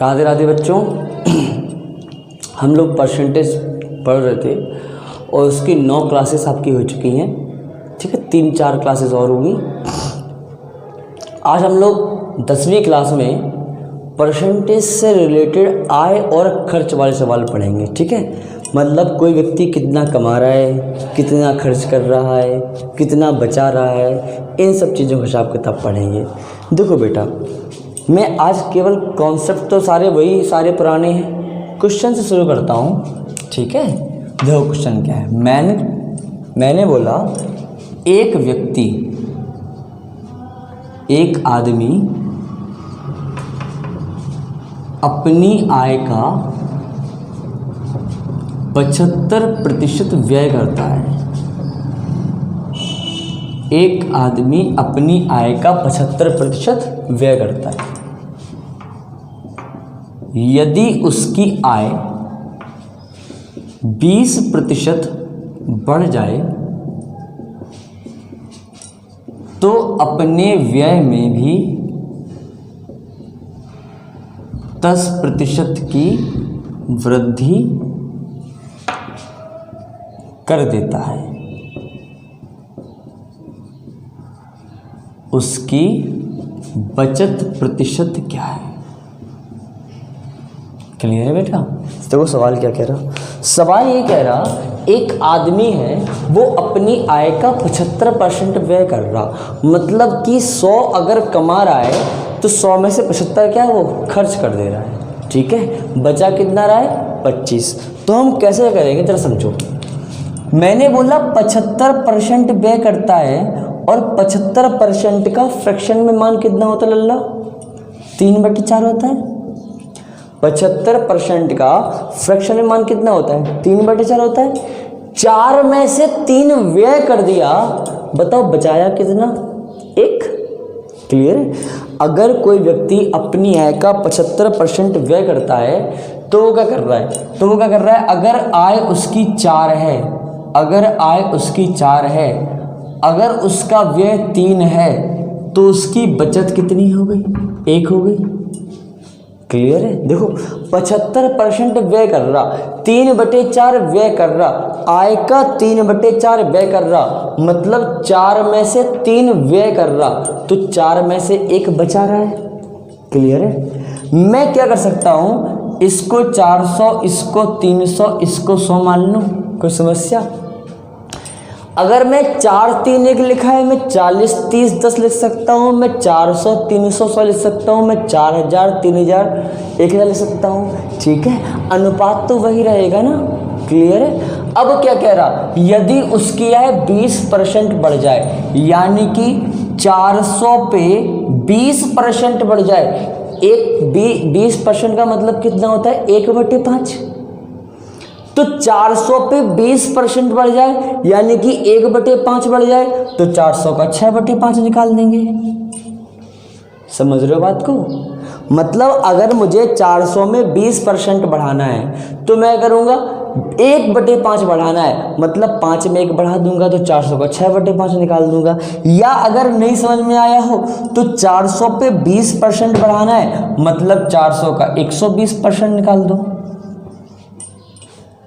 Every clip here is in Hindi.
राधे राधे बच्चों। हम लोग परसेंटेज पढ़ रहे थे और उसकी 9 क्लासेस आपकी हो चुकी हैं, ठीक है। 3-4 क्लासेस और होगी। आज हम लोग 10वीं क्लास में परसेंटेज से रिलेटेड आय और खर्च वाले सवाल पढ़ेंगे, ठीक है। मतलब कोई व्यक्ति कितना कमा रहा है, कितना खर्च कर रहा है, कितना बचा रहा है, इन सब चीज़ों का हिसाब किताब पढ़ेंगे। देखो बेटा, मैं आज केवल कॉन्सेप्ट तो सारे पुराने हैं। क्वेश्चन से शुरू करता हूँ, ठीक है। देखो क्वेश्चन क्या है। मैंने बोला एक व्यक्ति, एक आदमी अपनी आय का 75% व्यय करता है। एक आदमी अपनी आय का 75% व्यय करता है। यदि उसकी आय 20% बढ़ जाए तो अपने व्यय में भी 10% की वृद्धि कर देता है। उसकी बचत प्रतिशत क्या है? क्लियर है बेटा? देखो सवाल क्या कह रहा। सवाल ये कह रहा, एक आदमी है, वो अपनी आय का 75% व्यय कर रहा। मतलब कि 100 अगर कमा रहा है तो 100 में से 75 क्या है, वो खर्च कर दे रहा है, ठीक है। बचा कितना रहा है? 25। तो हम कैसे करेंगे जरा समझो। मैंने बोला 75% व्यय करता है और 75% का फ्रैक्शन में मान कितना होता है लल्ला? 3/4 होता है। 75% का फ्रैक्शन में मान कितना होता है? 3/4 होता है। 4 में से 3 व्यय कर दिया, बताओ बचाया कितना? 1। क्लियर? अगर कोई व्यक्ति अपनी आय का 75% व्यय करता है तो वो क्या कर रहा है? अगर आय उसकी 4 है, अगर उसका व्यय 3 है तो उसकी बचत कितनी हो गई? 1 हो गई। क्लियर है? देखो 75% व्यय कर रहा, 3/4 व्यय कर रहा, आय का 3/4 व्यय कर रहा, मतलब 4 में से 3 व्यय कर रहा, तो 4 में से 1 बचा रहा है। क्लियर है? मैं क्या कर सकता हूँ, इसको 400, इसको 300, इसको 100 मान लूँ, कोई समस्या? अगर मैं 4, 3, 1 लिखा है, मैं 40, 30, 10 लिख सकता हूँ, मैं 400, 300, 100 लिख सकता हूँ, मैं 4000, 3000, 1000 लिख सकता हूँ, ठीक है। अनुपात तो वही रहेगा ना। क्लियर है? अब क्या कह रहा, यदि उसकी आय 20% बढ़ जाए, यानी कि 400 पे 20% बढ़ जाए। 20% का मतलब कितना होता है? 1/5। तो 400 पे 20% बढ़ जाए, यानी कि 1/5 बढ़ जाए, तो 400 का 6/5 निकाल देंगे। समझ रहे हो बात को? मतलब अगर मुझे 400 में 20% बढ़ाना है तो मैं करूँगा 1/5 बढ़ाना है, मतलब 5 में 1 बढ़ा दूंगा तो 400 का 6/5 निकाल दूंगा। या अगर नहीं समझ में आया हो तो 400 पे 20% बढ़ाना है, मतलब 400 का 120% निकाल दो।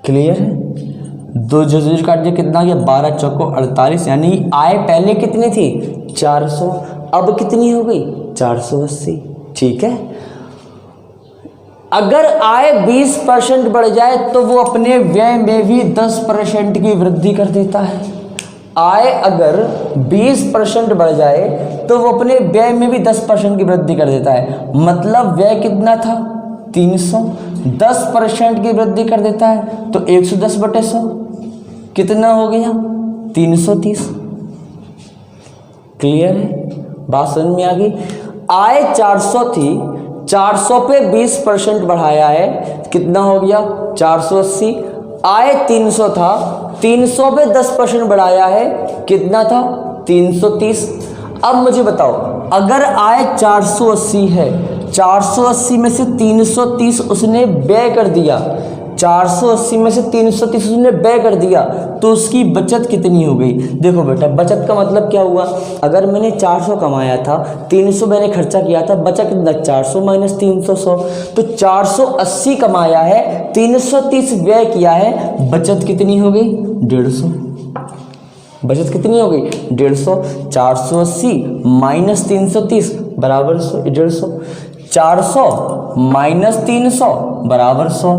क्लियर है? 2 जो काट दिया, कितना गया? 12 चौको 48, यानी आय पहले कितनी थी? 400, अब कितनी हो गई? 480, ठीक है। अगर आय 20% बढ़ जाए तो वो अपने व्यय में भी 10% की वृद्धि कर देता है। आय अगर 20% बढ़ जाए तो वो अपने व्यय में भी 10% की वृद्धि कर देता है। मतलब व्यय कितना था? 300, 10% की वृद्धि कर देता है तो 110/100 कितना हो गया? 330। क्लियर है? बात समझ में आ गई? आय 400 थी, 400 पे 20% बढ़ाया है, कितना हो गया? 480। आय 300 था, 300 पे 10% बढ़ाया है, कितना था? 330। अब मुझे बताओ, अगर आय 480 है, 480 में से 330 उसने व्यय कर दिया, 480 में से 330 उसने व्यय कर दिया तो उसकी बचत कितनी हो गई। देखो बेटा बचत का मतलब क्या हुआ, अगर मैंने 400 कमाया था, 300 मैंने खर्चा किया था, बचा कितना 400 माइनस 300 100, तो 480 कमाया है, 330 व्यय किया है, बचत कितनी हो गई 150। बचत कितनी हो गई 150। 480 माइनस 330 बराबर 150। 400 माइनस 300 बराबर 100।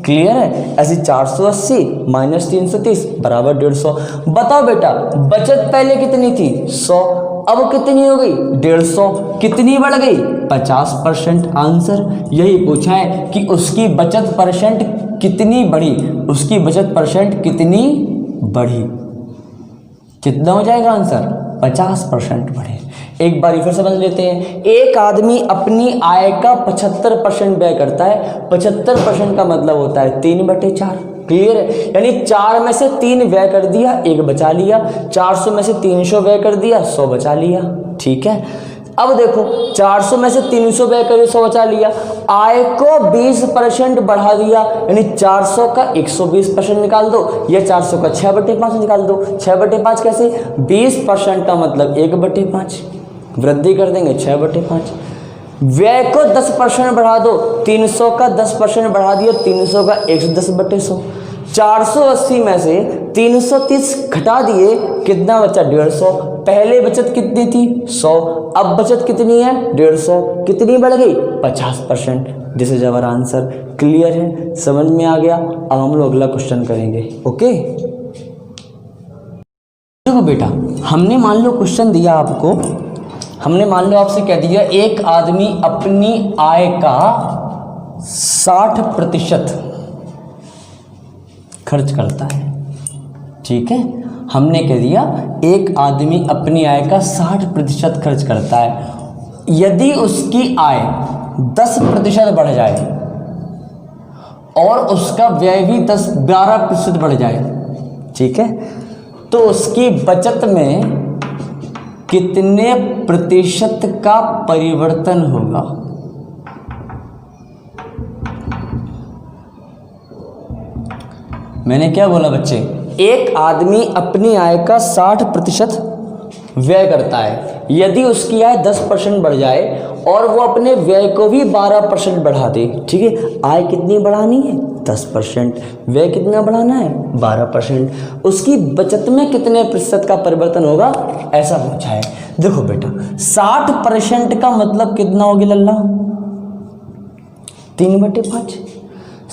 क्लियर है। ऐसे 480 माइनस 330 बराबर 150। बताओ बेटा बचत पहले कितनी थी 100, अब कितनी हो गई 150, कितनी बढ़ गई 50%। आंसर यही पूछा है कि उसकी बचत परसेंट कितनी बढ़ी, उसकी बचत परसेंट कितनी बढ़ी। कितना हो जाएगा आंसर 50% बढ़े। एक बार फिर समझ लेते हैं। एक आदमी अपनी आय का 75% व्यय करता है। 75% का मतलब होता है 3/4। क्लियर है। यानी 4 में से 3 व्यय कर दिया, 1 बचा लिया। 400 में से 300 व्यय कर दिया, 100 बचा लिया। ठीक है। अब देखो 400 में से 300 व्यय कर 100 बचा लिया, आय को 20% बढ़ा दिया, यानी 400 का 120% निकाल दो, या 400 का 6/5 निकाल दो। 6/5 कैसे, 20% का मतलब 1/5, वृद्धि कर देंगे 6/5। व्यय को 10% बढ़ा दो, 300 का 10% बढ़ा दिया, 300 का 110/100। 480 में से 330 घटा दिए, कितना बचा 150। पहले बचत कितनी थी 100, अब बचत कितनी है 150, कितनी बढ़ गई 50%। This is our answer. Clear है, समझ में आ गया। अब हम लोग अगला क्वेश्चन करेंगे। ओके देखो बेटा, हमने मान लो क्वेश्चन दिया आपको, हमने मान लो आपसे कह दिया एक आदमी अपनी आय का 60% खर्च करता है। ठीक है, हमने कह दिया एक आदमी अपनी आय का 60% खर्च करता है। यदि उसकी आय 10% बढ़ जाए और उसका व्यय भी 12% बढ़ जाए, ठीक है, तो उसकी बचत में कितने प्रतिशत का परिवर्तन होगा। मैंने क्या बोला बच्चे, एक आदमी अपनी आय का 60% व्यय करता है। यदि उसकी आय 10% बढ़ जाए और वो अपने व्यय को भी 12% बढ़ा दे, ठीक है, आय कितनी बढ़ानी है 10%, व्यय कितना बढ़ाना है 12%, उसकी बचत में कितने प्रतिशत का परिवर्तन होगा, ऐसा पूछा है। देखो बेटा 60% का मतलब कितना होगी लल्ला 3/5।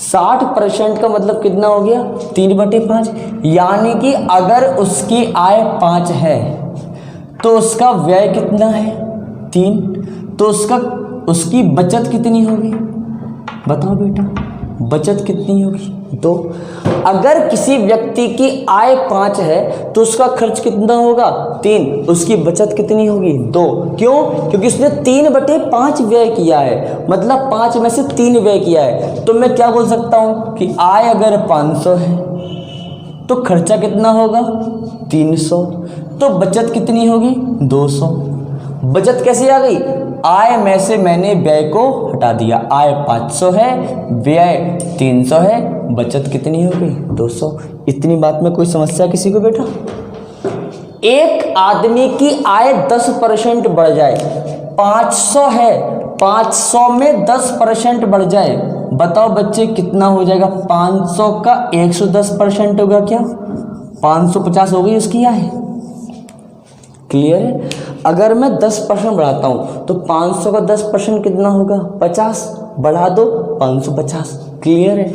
60% का मतलब कितना हो गया 3/5। यानी कि अगर उसकी आय 5 है तो उसका व्यय कितना है 3, तो उसकी बचत कितनी होगी बताओ बेटा, बचत कितनी होगी 2। अगर किसी व्यक्ति की आय 5 है तो उसका खर्च कितना होगा 3, उसकी बचत कितनी होगी 2। क्यों, क्योंकि उसने 3/5 व्यय किया है, मतलब 5 में से 3 व्यय किया है। तो मैं क्या बोल सकता हूं कि आय अगर 500 है तो खर्चा कितना होगा 300, तो बचत कितनी होगी 200। बचत कैसे आ गई, आय में से मैंने व्यय को हटा दिया, आय 500 है, व्यय 300 है, बचत कितनी हो गई 200। इतनी बात में कोई समस्या किसी को बेटा। एक आदमी की आय 10% बढ़ जाए, 500 है, 500 में 10% बढ़ जाए, बताओ बच्चे कितना हो जाएगा। 500 का 110% होगा क्या, 550 हो गई उसकी आय। क्लियर है। अगर मैं 10% बढ़ाता हूं तो 500 का 10% कितना होगा 50, बढ़ा दो 550। क्लियर है।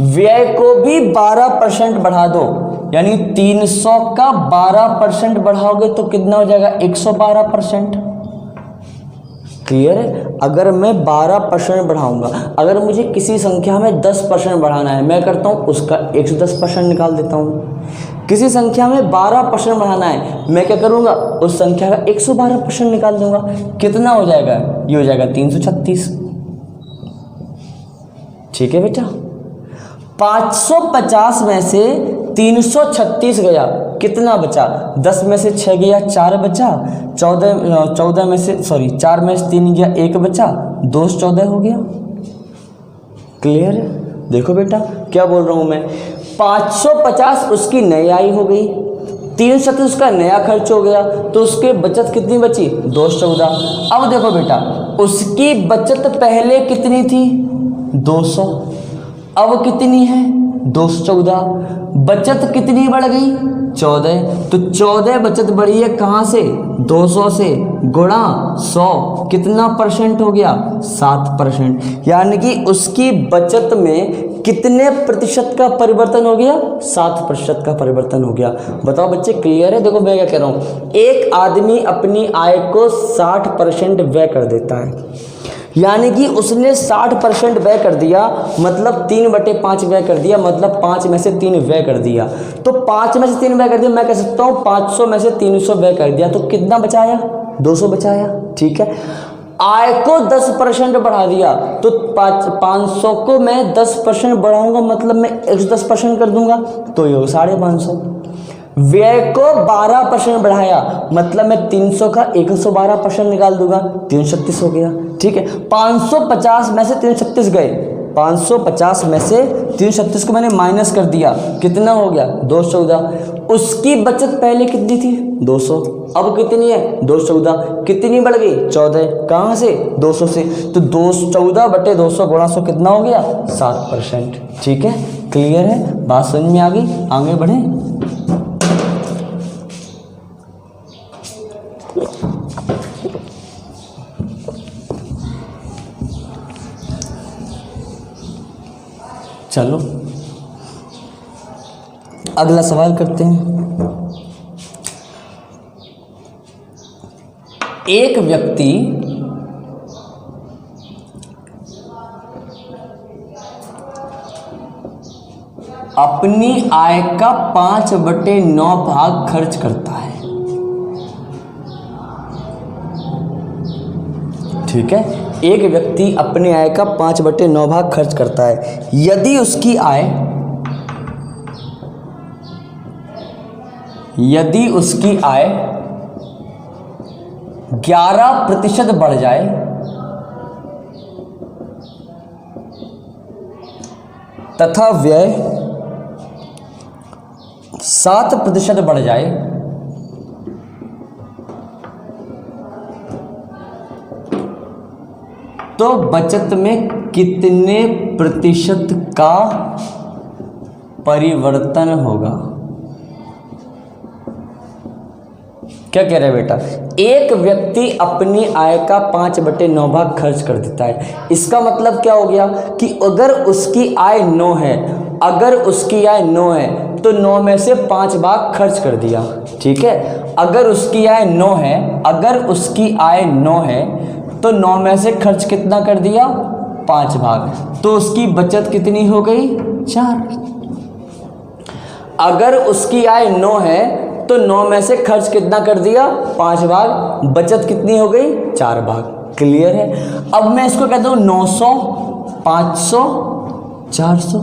व्यय को भी 12% बढ़ा दो, यानी 300 का 12% बढ़ाओगे तो कितना हो जाएगा 112%। क्लियर है। अगर मैं 12% बढ़ाऊंगा, अगर मुझे किसी संख्या में 10% बढ़ाना है, मैं करता हूं उसका 110% निकाल देता हूं। किसी संख्या में 12% बढ़ाना है, मैं क्या करूंगा उस संख्या का 112% निकाल दूंगा। कितना हो जाएगा, ये हो जाएगा 336। ठीक है बेटा। 550 में से 336 गया, कितना बचा, 10 में से 6 गया 4 बचा, 14 में से 4 में से 3 गया 1 बचा, 2 14 हो गया। क्लियर है। देखो बेटा क्या बोल रहा हूँ मैं, 550 उसकी नई आई हो गई, 337 उसका नया खर्च हो गया, तो उसके बचत कितनी बची 214। अब देखो बेटा उसकी बचत पहले कितनी थी 200, अब कितनी है 214, बचत कितनी बढ़ गई 14, तो 14 बचत बढ़ी है कहाँ से 200 से, गुणा 100 कितना परसेंट हो गया 7%, यानी कि उसकी बचत में कितने प्रतिशत का परिवर्तन हो गया 7% का परिवर्तन हो गया। बताओ बच्चे क्लियर है। देखो मैं क्या कह रहा हूँ, एक आदमी अपनी आय को 60% व्यय कर देता है, यानी कि उसने 60% व्यय कर दिया, मतलब 3/5 व्यय कर दिया, मतलब 5 में से 3 व्यय कर दिया, तो 5 में से 3 व्यय कर दिया, मैं कह सकता हूँ 500 में से 300 व्यय कर दिया, तो कितना बचाया 200 बचाया। ठीक है, आय को 10% बढ़ा दिया, तो 500 को मैं 10% बढ़ाऊंगा, मतलब मैं 110% कर दूंगा, तो ये 550। व्यय को 12% बढ़ाया, मतलब मैं 300 का 112% निकाल दूंगा, 336 हो गया। ठीक है, 550 में से 336 गए, 550 में से 336 को मैंने माइनस कर दिया, कितना हो गया 214। उसकी बचत पहले कितनी थी 200, अब कितनी है 214, कितनी बढ़ गई 14, कहाँ से 200 से, तो 214/200 गुणा 100 कितना हो गया 7%। ठीक है, क्लियर है, बात समझ में आ गई, आगे बढ़े। चलो अगला सवाल करते हैं। एक व्यक्ति अपनी आय का 5/9 भाग खर्च करता है। ठीक है, एक व्यक्ति अपनी आय का 5/9 भाग खर्च करता है। यदि उसकी आय 11% बढ़ जाए तथा व्यय 7% बढ़ जाए, तो बचत में कितने प्रतिशत का परिवर्तन होगा। क्या कह रहे हैं बेटा, एक व्यक्ति अपनी आय का 5/9 भाग खर्च कर देता है। इसका मतलब क्या हो गया कि अगर उसकी आय 9 है, तो 9 में से 5 भाग खर्च कर दिया। ठीक है, अगर उसकी आय 9 है तो 9 में से खर्च कितना कर दिया 5 भाग, तो उसकी बचत कितनी हो गई 4। अगर उसकी आय 9 है तो 9 में से खर्च कितना कर दिया 5 भाग, बचत कितनी हो गई 4 भाग। क्लियर है। अब मैं इसको कहता हूँ 900, 500, 400।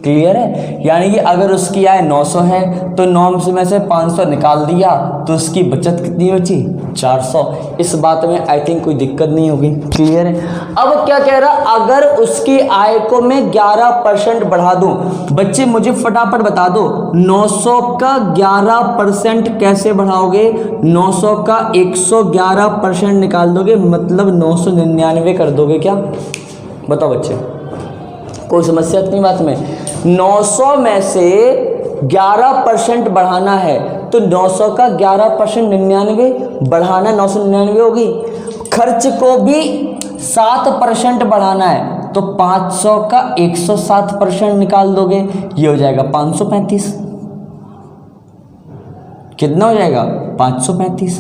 क्लियर है, यानी कि अगर उसकी आय 900 है तो 9 में से 500 निकाल दिया तो उसकी बचत कितनी बची 400। इस बात में आई थिंक कोई दिक्कत नहीं होगी। क्लियर है। अब क्या कह रहा, अगर उसकी आय को मैं 11% बढ़ा दूं, बच्चे मुझे फटाफट बता दो 900 का 11% कैसे बढ़ाओगे। 900 का 111% निकाल दोगे, मतलब 999 कर दोगे क्या, बताओ बच्चे, कोई समस्या इतनी बात में। 900 में से 11% बढ़ाना है तो 900 का 11% 99 बढ़ाना, 999 होगी। खर्च को भी 7% बढ़ाना है तो 500 का 107% निकाल दोगे, ये हो जाएगा 535। कितना हो जाएगा 535।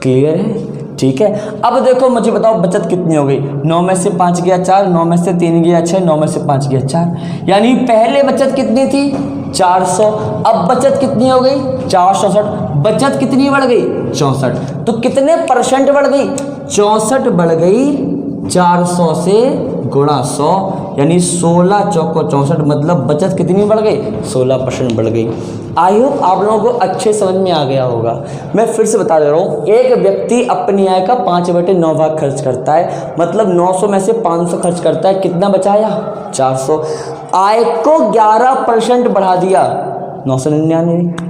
क्लियर है। ठीक है, अब देखो मुझे बताओ बचत कितनी हो गई। 9 में से 5 गया 4, 9 में से 3 गया 6, 9 में से 5 गया 4, यानी पहले बचत कितनी थी 400, अब बचत कितनी हो गई 464। बचत कितनी बढ़ गई 64, तो कितने परसेंट बढ़ गई 64 बढ़ गई 400 से गुणा 100, यानी 16 चौको 64, मतलब बचत कितनी बढ़ गई? 16% बढ़ गई। आई होप आप लोगों को अच्छे समझ में आ गया होगा। मैं फिर से बता दे रहा हूँ, एक व्यक्ति अपनी आय का 5/9 भाग खर्च करता है, मतलब 900 में से 500 खर्च करता है, कितना बचाया? 400। आय को 11% बढ़ा दिया, 999।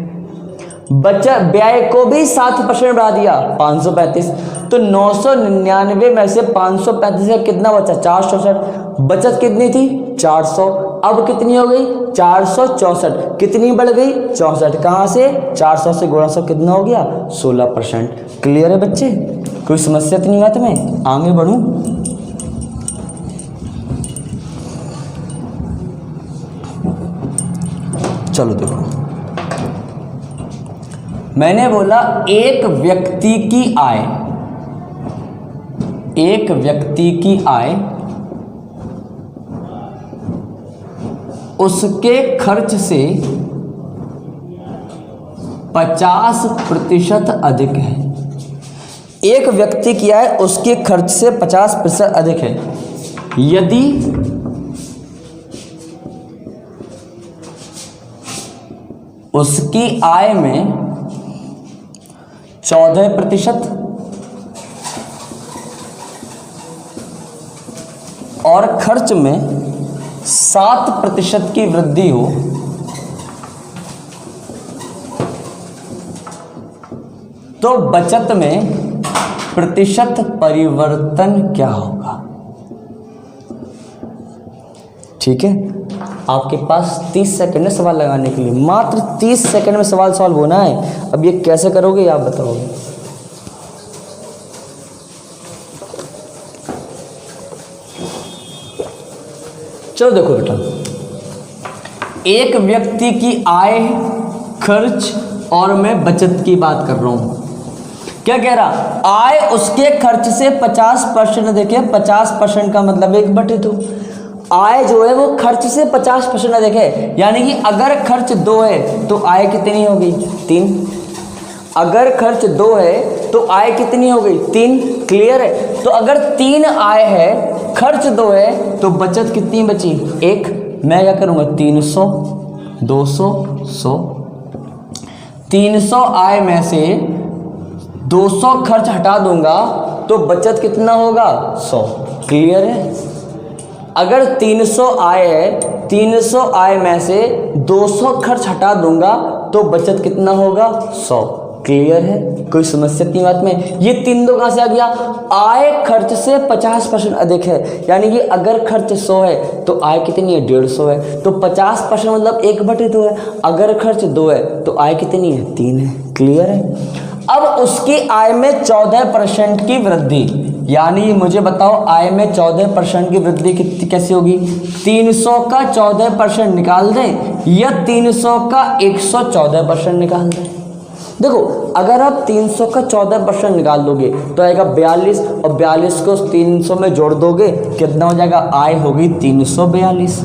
बचत व्यय को भी 7% बढ़ा दिया, 535। तो 999 में से 535 का कितना बचा? 464। बचत कितनी थी? 400। अब कितनी हो गई? 464। कितनी बढ़ गई? 64। कहाँ से? 400 से गुणा 100 कितना हो गया? 16%। क्लियर है बच्चे? कोई समस्या तो नहीं बात में? आगे बढ़ूं? चलो देखो, मैंने बोला एक व्यक्ति की आय उसके खर्च से 50% अधिक है। एक व्यक्ति की आय उसके खर्च से 50% अधिक है। यदि उसकी आय में 14% और खर्च में 7% की वृद्धि हो तो बचत में प्रतिशत परिवर्तन क्या होगा? ठीक है, आपके पास 30 सेकंड है सवाल लगाने के लिए, मात्र 30 सेकंड में सवाल सॉल्व होना है। अब ये कैसे करोगे आप बताओगे? चलो देखो बेटा, एक व्यक्ति की आय, खर्च और मैं बचत की बात कर रहा हूं। क्या कह रहा? आय उसके खर्च से 50%। देखिए 50% का मतलब 1/2। आय जो है वो खर्च से 50% अधिक है, यानी कि अगर खर्च 2 है तो आय कितनी हो गई? 3। अगर खर्च 2 है तो आय कितनी हो गई? 3। क्लियर है? तो अगर 3 आय है, खर्च 2 है, तो बचत कितनी बची? 1। मैं क्या करूँगा? 300, 200, 100। 300 आय में से 200 खर्च हटा दूंगा तो बचत कितना होगा? 100। क्लियर है? अगर 300 आय है, 300 आय में से 200 खर्च हटा दूंगा तो बचत कितना होगा? 100। क्लियर है? कोई समस्या नहीं बात में? ये 3 दो कहाँ से आ गया? आय खर्च से 50% अधिक है, यानी कि अगर खर्च 100 है तो आय कितनी है? 150 है। तो 50% मतलब 1/2 है। अगर खर्च 2 है तो आय कितनी है? 3 है। क्लियर है? अब उसकी आय में 14% की वृद्धि, यानी मुझे बताओ आय में 14% की वृद्धि कितनी कैसे होगी? 300 का 14% निकाल दें या 300 का 114% निकाल दें? देखो, अगर आप 300 का 14% निकाल दोगे तो आएगा 42, और 42 को 300 में जोड़ दोगे कितना हो जाएगा? आय होगी 342।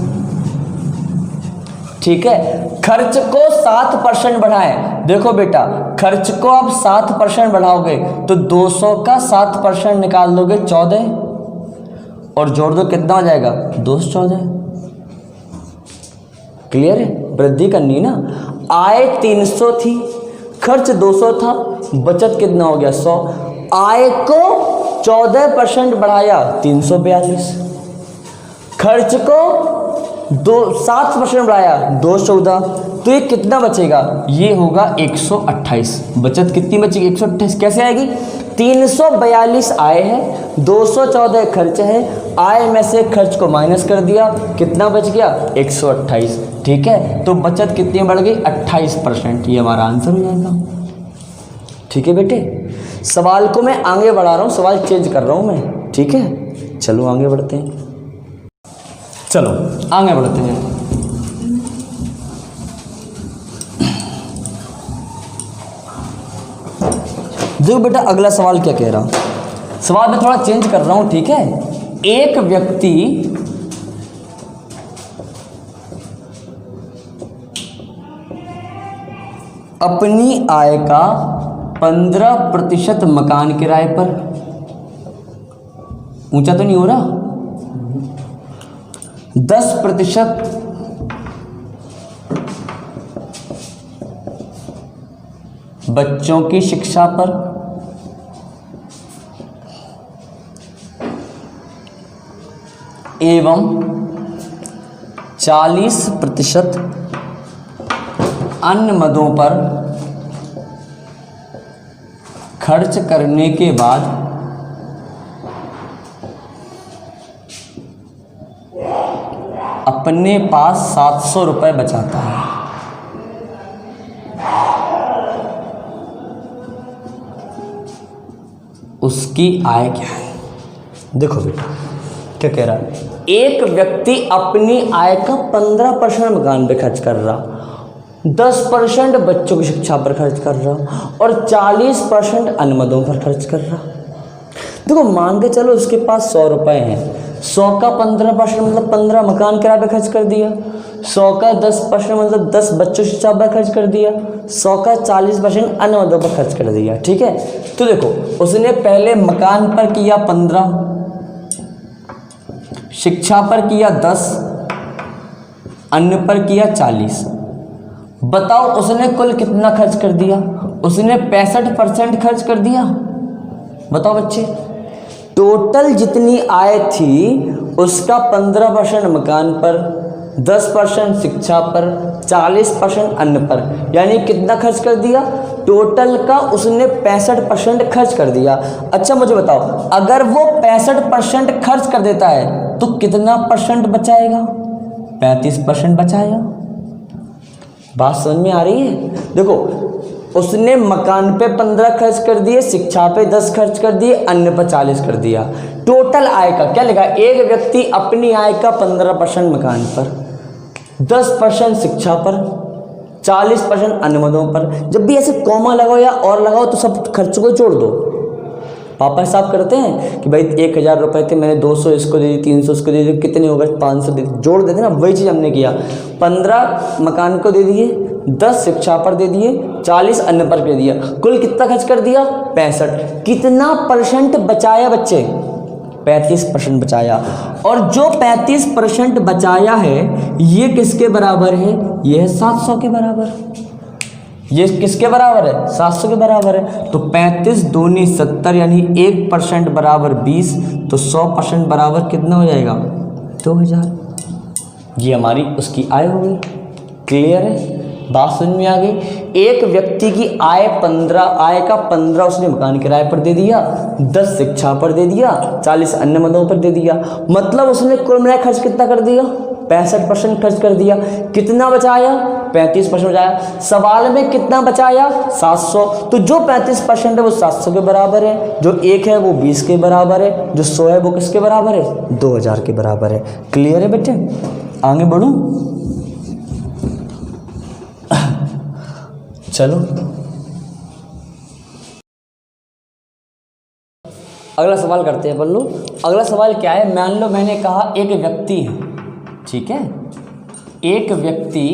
ठीक है? खर्च को 7% बढ़ाएं। देखो बेटा, खर्च को आप 7% बढ़ाओगे तो 200 का 7% निकाल दोगे 14, और जोड़ दो कितना हो जाएगा? 214। क्लियर है? वृद्धि करनी ना। आय 300 थी, खर्च 200 था, बचत कितना हो गया? 100। आय को 14% बढ़ाया, 342। खर्च को 7% बढ़ाया, 214। तो ये कितना बचेगा? ये होगा 128। बचत कितनी बचेगी? 128। कैसे आएगी? 342 आय है, 214 खर्च है, आय में से खर्च को माइनस कर दिया, कितना बच गया? 128। ठीक है? तो बचत कितनी बढ़ गई? 28%। ये हमारा आंसर हो जाएगा। ठीक है बेटे? सवाल को मैं आगे बढ़ा रहा हूँ, सवाल चेंज कर रहा हूँ मैं। ठीक है? चलो आगे बढ़ते हैं। चलो आगे बढ़ते हैं। देखो बेटा, अगला सवाल क्या कह रहा? सवाल मैं थोड़ा चेंज कर रहा हूं। ठीक है? एक व्यक्ति अपनी आय का 15% मकान किराए पर, ऊंचा तो नहीं हो रहा, 10% बच्चों की शिक्षा पर, एवं 40% अन्य मदों पर खर्च करने के बाद अपने पास 700 रुपये बचाता है। उसकी आय क्या है? देखो बेटा क्या कह रहा है, एक व्यक्ति अपनी आय का 15% मकान पे खर्च कर रहा, 10% बच्चों की शिक्षा पर खर्च कर रहा और 40% अन्य मदों पर खर्च कर रहा। देखो मान के चलो उसके पास 100 रुपये हैं, 100 का 15% मतलब 15 मकान किराए पे खर्च कर दिया, 100 का 10% मतलब 10 बच्चों की शिक्षा पर खर्च कर दिया, 100 का 40% अन्य मदों पर खर्च कर दिया। ठीक है, तो देखो उसने पहले मकान पर किया 15, शिक्षा पर किया 10, अन्य पर किया 40। बताओ उसने कुल कितना खर्च कर दिया? उसने 65% खर्च कर दिया। बताओ बच्चे, टोटल जितनी आय थी उसका 15% मकान पर, 10% शिक्षा पर, 40% अन्य पर, यानी कितना खर्च कर दिया? टोटल का उसने 65% खर्च कर दिया। अच्छा मुझे बताओ, अगर वो 65% खर्च कर देता है तो कितना परसेंट बचाएगा? 35% बचाएगा। बात समझ में आ रही है? देखो उसने मकान पे 15 खर्च कर दिए, शिक्षा पे 10 खर्च कर दिए, अन्य पर 40 कर दिया। टोटल आय का क्या लिखा? एक व्यक्ति अपनी आय का 15% मकान पर, 10% शिक्षा पर, 40% अन्य मदों पर। जब भी ऐसे कॉमा लगाओ या और लगाओ तो सब खर्चों को जोड़ दो। पापा हिसाब करते हैं कि भाई 1000 रुपये थे, मैंने 200 इसको दे दी, 300 इसको दे दी, कितने हो गए? 500 दे दी, जोड़ देते ना। वही चीज़ हमने किया, 15 मकान को दे दिए, 10 शिक्षा पर दे दिए, 40 अन्य पर दे दिया, कुल कितना खर्च कर दिया? 65। कितना परसेंट बचाया बच्चे? 35% बचाया। और जो 35% बचाया है ये किसके बराबर है? ये है 700 के बराबर। ये किसके बराबर है? 700 के बराबर है। तो 35 दूनी 70 यानी 1% बराबर 20, तो 100% बराबर कितना हो जाएगा? 2000। ये हमारी उसकी आय हो गई। क्लियर है? बात समझ में आ गई? एक व्यक्ति की आय 15, आय का 15 उसने मकान किराए पर दे दिया, 10 शिक्षा पर दे दिया, 40 अन्य मदों पर दे दिया। मतलब उसने कुल मिलाकर खर्च कितना कर दिया? 65% खर्च कर दिया। कितना बचाया? 35% बचाया। सवाल में कितना बचाया? 700। तो जो 35% है वो 700 के बराबर है, जो 1 है वो 20 के बराबर है, जो 100 है वो किसके बराबर है? 2000 के बराबर है। क्लियर है बेटे? आगे बढ़ूं? चलो अगला सवाल करते हैं बल्लू। अगला सवाल क्या है? मान लो मैंने कहा एक व्यक्ति है, ठीक है, एक व्यक्ति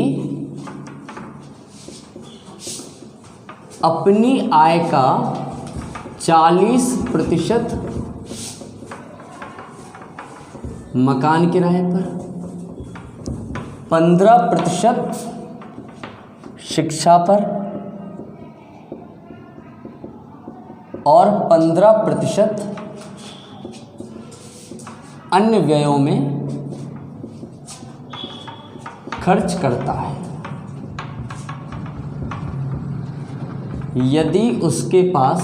अपनी आय का 40% मकान किराए पर, 15% शिक्षा पर और 15% अन्य व्ययों में खर्च करता है। यदि उसके पास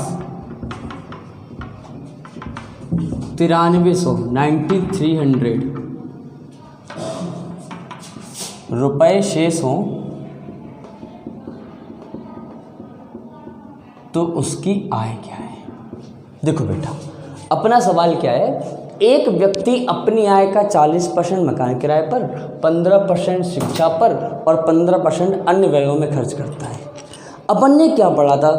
9300 रुपये शेष हों तो उसकी आय क्या है? देखो बेटा अपना सवाल क्या है, एक व्यक्ति अपनी आय का 40% मकान किराए पर, 15% शिक्षा पर और 15% अन्य व्ययों में खर्च करता है। अपन ने क्या पढ़ा था?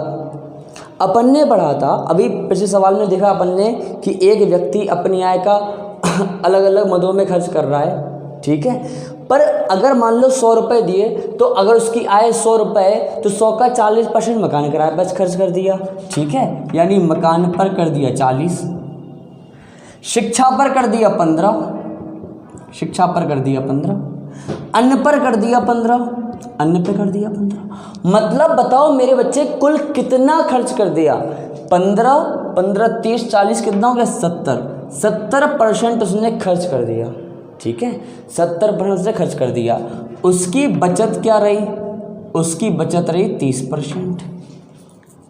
अपन ने पढ़ा था अभी पिछले सवाल में देखा अपन ने कि एक व्यक्ति अपनी आय का अलग अलग मदों में खर्च कर रहा है, ठीक है। पर अगर मान लो 100 रुपये दिए तो अगर उसकी आय 100 रुपये तो 100 का 40% मकान किराए पर खर्च कर दिया, ठीक है, यानी मकान पर कर दिया 40, शिक्षा पर कर दिया 15 शिक्षा पर कर दिया 15, अन्न पर कर दिया 15, अन्न पे कर दिया 15। मतलब बताओ मेरे बच्चे कुल कितना खर्च कर दिया? 15, 15, 30, 40 कितना हो गया? 70% उसने खर्च कर दिया। ठीक है, 70% उसने खर्च कर दिया। उसकी बचत क्या रही? उसकी बचत रही 30%।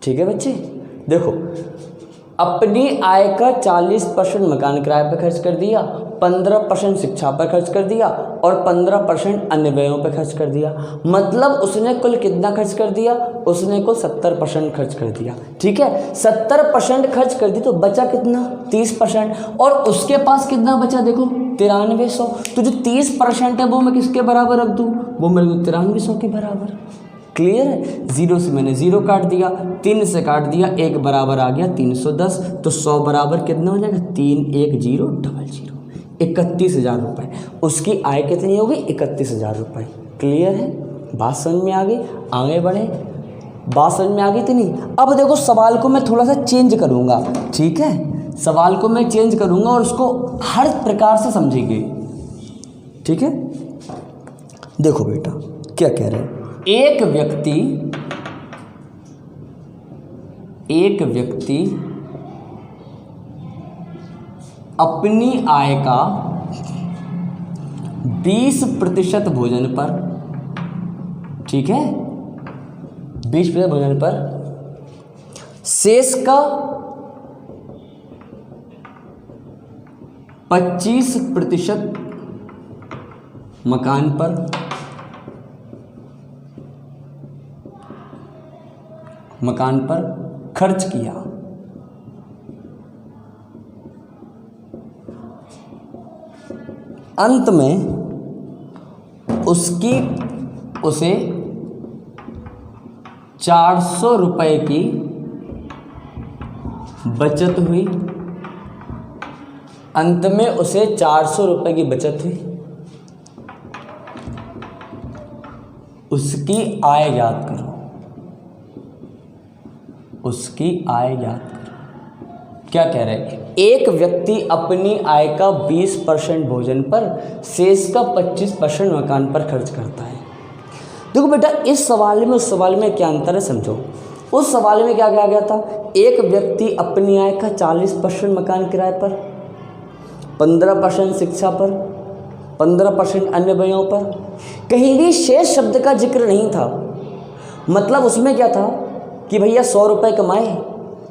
ठीक है बच्चे, देखो अपनी आय का 40% मकान किराए पर खर्च कर दिया, 15% शिक्षा पर खर्च कर दिया और 15% अन्य व्ययों पर खर्च कर दिया। मतलब उसने कुल कितना खर्च कर दिया? उसने कुल 70% खर्च कर दिया। ठीक है, 70% खर्च कर दी तो बचा कितना? 30%। और उसके पास कितना बचा? देखो 9300। तो जो 30% है वो मैं किसके बराबर रख दूँ? वो मेरे को 9300 के बराबर। क्लियर है? 0 से मैंने 0 काट दिया, 3 से काट दिया, 1 बराबर आ गया 310। तो 100 बराबर कितना हो जाएगा? 31000, 31,000 रुपये। उसकी आय कितनी होगी? 31,000 रुपये। क्लियर है? बात समझ में आ गई? आगे बढ़े, बात समझ में आ गई इतनी? अब देखो सवाल को मैं थोड़ा सा चेंज करूँगा। ठीक है, सवाल को मैं चेंज करूँगा और उसको हर प्रकार से समझेंगे। ठीक है, देखो बेटा क्या कह रहे हैं। एक व्यक्ति अपनी आय का 20% भोजन पर, ठीक है, 20% भोजन पर, शेष का 25% मकान पर, खर्च किया। अंत में उसे 400 रुपये की बचत हुई। अंत में उसे 400 रुपये की बचत हुई। उसकी आय ज्ञात करो। उसकी आय ज्ञात करो। क्या कह रहे हैं? एक व्यक्ति अपनी आय का 20% भोजन पर, शेष का 25% मकान पर खर्च करता है। देखो बेटा इस सवाल में उस सवाल में क्या अंतर है समझो। उस सवाल में क्या कहा गया था? एक व्यक्ति अपनी आय का 40% मकान किराए पर, 15% शिक्षा पर, 15% अन्य व्ययों पर। कहीं भी शेष शब्द का जिक्र नहीं था। मतलब उसमें क्या था कि भैया 100 रुपये कमाए,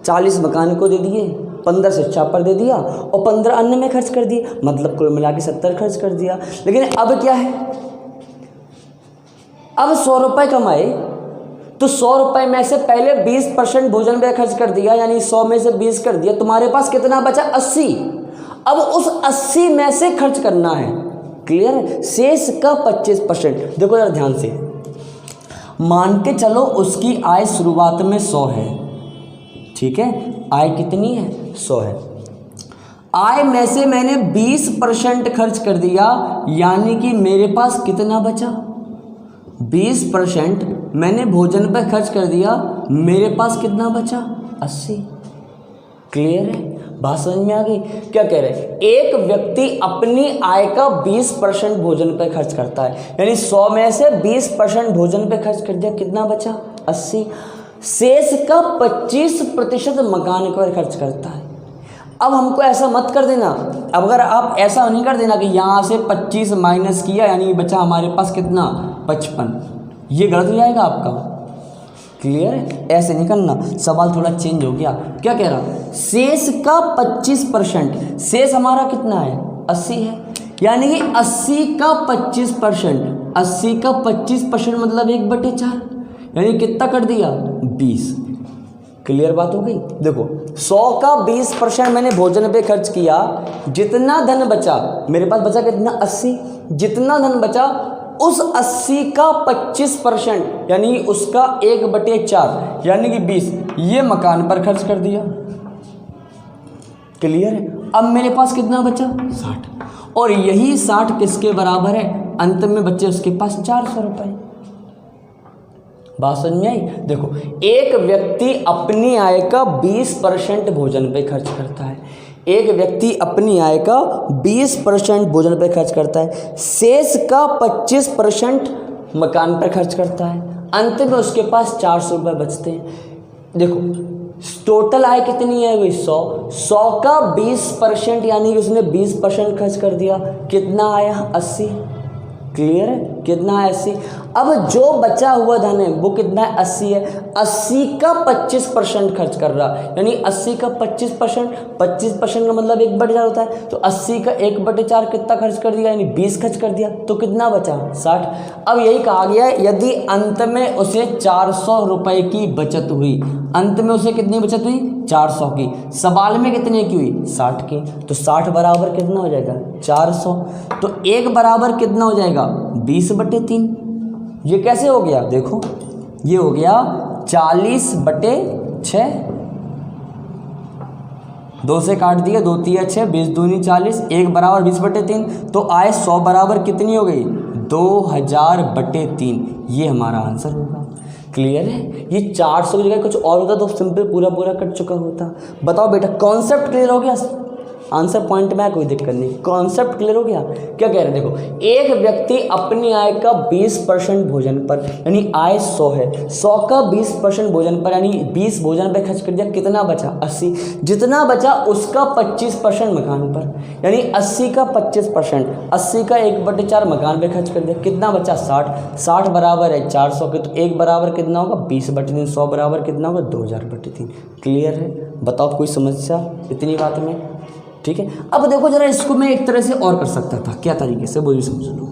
40 मकान को दे दिए, 15 शिक्षा पर दे दिया और 15 अन्य में खर्च कर दिए। मतलब कुल मिला के 70 खर्च कर दिया। लेकिन अब क्या है? अब 100 रुपये कमाए तो 100 रुपये में से पहले 20% भोजन पे खर्च कर दिया, यानी 100 में से 20 कर दिया। तुम्हारे पास कितना बचा? 80। अब उस 80 में से खर्च करना है। क्लियर है? शेष का 25%। देखो यार ध्यान से, मान के चलो उसकी आय शुरुआत में 100 है। ठीक है, आय कितनी है? 100 है। आय में से मैंने 20% खर्च कर दिया, यानी कि मेरे पास कितना बचा? 20% मैंने भोजन पर खर्च कर दिया, मेरे पास कितना बचा? 80। क्लियर है? बात समझ में आ गई? क्या कह रहे हैं? एक व्यक्ति अपनी आय का 20% भोजन पर खर्च करता है, यानी 100 में से 20% भोजन पर खर्च कर दिया, कितना बचा? 80। शेष का 25% मकान पर खर्च करता है। अब हमको ऐसा मत कर देना, अब अगर आप ऐसा नहीं कर देना कि यहाँ से 25 माइनस किया यानी बचा हमारे पास कितना? 55। ये गलत हो जाएगा आपका। क्लियर है? ऐसे नहीं करना। सवाल थोड़ा चेंज हो गया। क्या कह रहा? शेष का 25%। शेष हमारा कितना है? 80 है, यानी कि 80 का 25%। 80 का 25% मतलब 1/4, यानी कितना कर दिया? 20। क्लियर बात हो गई? देखो 100 का 20% मैंने भोजन पे खर्च किया, जितना धन बचा मेरे पास बचा कितना? 80। जितना धन बचा उस 80 का 25% यानी उसका 1/4 यानी कि 20, ये मकान पर खर्च कर दिया। क्लियर है? अब मेरे पास कितना बचा? 60। और यही 60 किसके बराबर है? अंत में बच्चे उसके पास 400 रुपये। बात समझ में आई। देखो, एक व्यक्ति अपनी आय का 20% भोजन पे खर्च करता है, एक व्यक्ति अपनी आय का 20% भोजन पे खर्च करता है, शेष का 25% मकान पर खर्च करता है, अंत में उसके पास 400 रुपये बचते हैं। देखो, टोटल आय कितनी है भाई 100 का 20% यानी कि उसने 20% खर्च कर दिया, कितना आया 80। क्लियर है, कितना है 80। अब जो बचा हुआ धन है वो कितना है 80 है, 80 का 25% खर्च कर रहा, यानी 80 का 25% का मतलब 1/4 होता है, तो 80 का 1/4 कितना खर्च कर दिया, यानी 20 खर्च कर दिया, तो कितना बचा 60। अब यही कहा गया है यदि अंत में उसे 400 रुपये की बचत हुई, अंत में उसे कितनी बचत हुई 400 की, सवाल में कितने की हुई 60 की, तो 60 बराबर कितना हो जाएगा 400, तो 1 बराबर कितना हो जाएगा 20/3। ये कैसे हो गया, देखो ये हो गया 40/6, 2 से काट दिया, 2 तिया 6, 20 दूनी 40, 1 बराबर 20/3, तो आय 100 बराबर कितनी हो गई 2000/3। ये हमारा आंसर होगा। क्लियर है, ये 400 की जगह कुछ और होता तो सिंपल पूरा कट चुका होता। बताओ बेटा, कॉन्सेप्ट क्लियर हो गया, आंसर पॉइंट में कोई दिक्कत नहीं, कॉन्सेप्ट क्लियर हो गया। क्या कह रहे हैं, देखो एक व्यक्ति अपनी आय का 20% भोजन पर, यानी आय 100 है, 100 का 20% भोजन पर, यानी 20 भोजन पर खर्च कर दिया, कितना बचा 80, जितना बचा उसका 25% मकान पर, यानी 80 का 25%, 80 का 1/4 मकान पे खर्च कर दिया, कितना बचा 60, 60 बराबर है 400 के, तो 1 बराबर कितना होगा 20/3, 100 बराबर कितना होगा 2000/3। क्लियर है, बताओ कोई समस्या इतनी बात में, ठीक है। अब देखो जरा, इसको मैं एक तरह से और कर सकता था, क्या तरीके से वो भी समझ लो।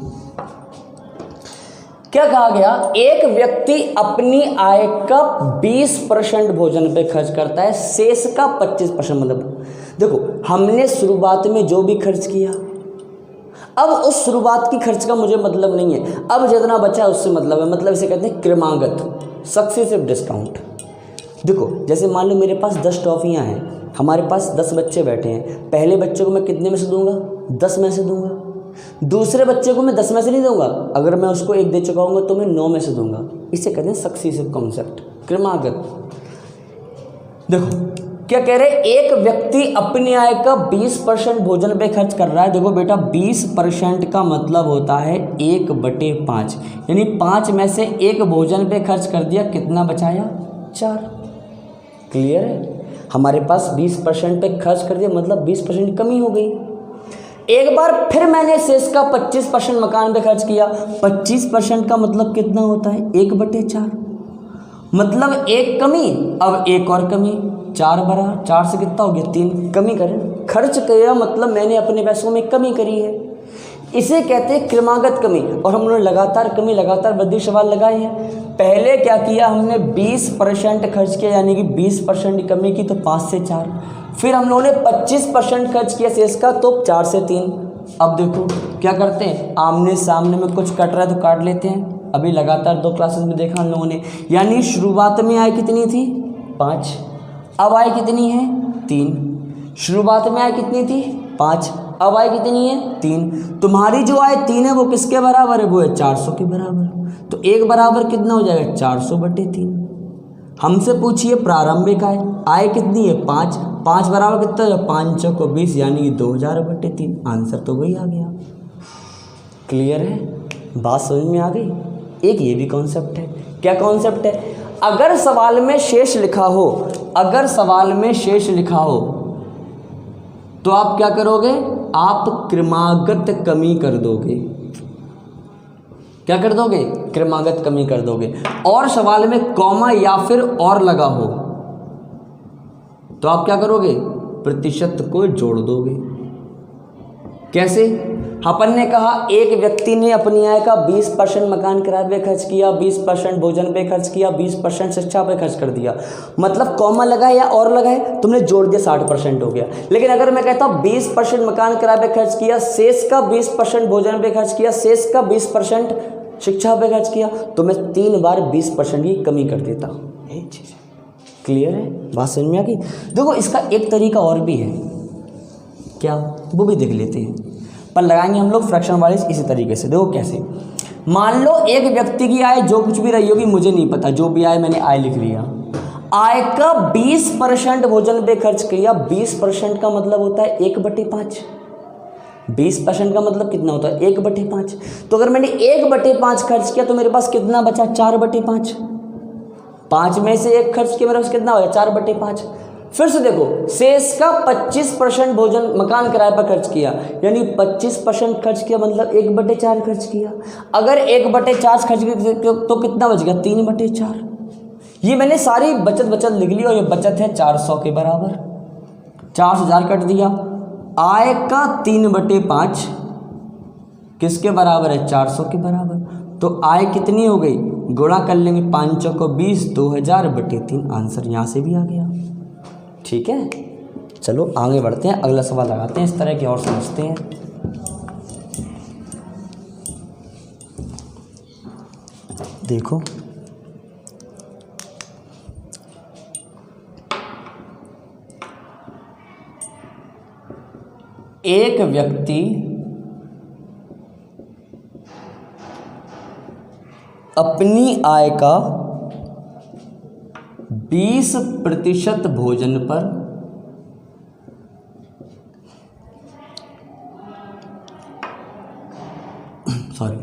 क्या कहा गया, एक व्यक्ति अपनी आय का 20% भोजन पे खर्च करता है, शेष का 25%, मतलब देखो हमने शुरुआत में जो भी खर्च किया, अब उस शुरुआत की खर्च का मुझे मतलब नहीं है, अब जितना बचा उससे मतलब है, मतलब इसे कहते हैं क्रमागत सक्सेसिव डिस्काउंट। देखो जैसे मान लो मेरे पास 10 टॉफ़ियाँ हैं, हमारे पास 10 बच्चे बैठे हैं, पहले बच्चे को मैं कितने में से दूंगा 10 में से दूंगा, दूसरे बच्चे को मैं 10 में से नहीं दूंगा, अगर मैं उसको 1 दे चुका हूँगा तो मैं 9 में से दूंगा। इसे कहते हैं सक्सेसिव कॉन्सेप्ट, क्रमागत। देखो क्या कह रहे हैं, एक व्यक्ति अपनी आय का 20% भोजन पे खर्च कर रहा है। देखो बेटा 20% का मतलब होता है 1/5, यानी 5 में से 1 भोजन पे खर्च कर दिया, कितना बचाया 4। क्लियर है, हमारे पास 20% पे खर्च कर दिया, मतलब 20% कमी हो गई। एक बार फिर मैंने शेष का 25% मकान पे खर्च किया, 25% का मतलब कितना होता है 1/4, मतलब 1 कमी, अब 1 और कमी, 4 बराबर 4 से कितना हो गया 3, कमी करें, खर्च किया मतलब मैंने अपने पैसों में कमी करी है, इसे कहते हैं क्रमागत कमी। और हम लोगों ने लगातार कमी, लगातार वृद्धि सवाल लगाए हैं। पहले क्या किया हमने 20% खर्च किया, यानी कि 20% कमी की, तो 5 से 4, फिर हम लोगों ने 25% खर्च किया शेष का, तो 4 से 3। अब देखो क्या करते हैं, आमने सामने में कुछ कट रहा है तो काट लेते हैं। अभी लगातार 2 क्लासेस में देखा हम लोगों ने, यानी शुरुआत में आय कितनी थी 5, अब आय कितनी है 3, शुरुआत में आय कितनी थी 5, अब आय कितनी है 3। तुम्हारी जो आय 3 है वो किसके बराबर है, वो है 400 के बराबर, तो 1 बराबर कितना हो जाएगा 400/3। हमसे पूछिए प्रारंभिक आय कितनी है 5, 5 बराबर कितना है 5 चौको 20, यानी कि 2000/3। आंसर तो वही आ गया। क्लियर है, बात समझ में आ गई। एक ये भी कॉन्सेप्ट है। क्या कॉन्सेप्ट है, अगर सवाल में शेष लिखा हो, अगर सवाल में शेष लिखा हो तो आप क्या करोगे, आप क्रमागत कमी कर दोगे। क्या कर दोगे, क्रमागत कमी कर दोगे। और सवाल में कॉमा या फिर और लगा हो तो आप क्या करोगे, प्रतिशत को जोड़ दोगे। कैसे, अपन ने कहा एक व्यक्ति ने अपनी आय का 20% मकान किराए पे खर्च किया, 20% भोजन पे खर्च किया, 20% शिक्षा पे खर्च कर दिया, मतलब कॉमा लगाए या और लगाए, तुमने जोड़ दिया 60% हो गया। लेकिन अगर मैं कहता हूँ 20% मकान किराए पे खर्च किया, शेष का 20% भोजन पे खर्च किया, शेष का 20% शिक्षा पे खर्च किया, तो मैं 3 बार 20% की कमी कर देता हूँ। यही चीज़ है। क्लियर है, बात समझ में आ गई। देखो इसका एक तरीका और भी है, क्या वो भी देख लेते हैं, पर लगाएंगे हम लोग फ्रैक्शन वाइज इसी तरीके से। देखो कैसे, मान लो एक व्यक्ति की आय जो कुछ भी रही होगी, मुझे नहीं पता, जो भी आय मैंने आय लिख लिया, आय का 20% भोजन पे खर्च किया। 20% का मतलब होता है 1/5। 20% का मतलब कितना होता है 1/5। तो अगर मैंने 1/5 खर्च किया तो मेरे पास कितना बचा 4/5। 5 में से 1 खर्च किया, मेरे पास कितना हो गया 4/5। फिर से देखो, शेष का 25% भोजन मकान किराए पर खर्च किया, यानी 25% खर्च किया मतलब 1/4 खर्च किया। अगर 1/4 खर्च किया तो कितना बच गया 3/4। ये मैंने सारी बचत लिख ली और ये बचत है 400 के बराबर। 4000 कट दिया, आय का 3/5 किसके बराबर है 400 के बराबर। तो आय कितनी हो गई, गुणा कर लेंगे 5 चौको 20, 2000/3। आंसर यहाँ से भी आ गया। ठीक है, चलो आगे बढ़ते हैं, अगला सवाल लगाते हैं, इस तरह के और समझते हैं। देखो एक व्यक्ति अपनी आय का 20% भोजन पर सॉरी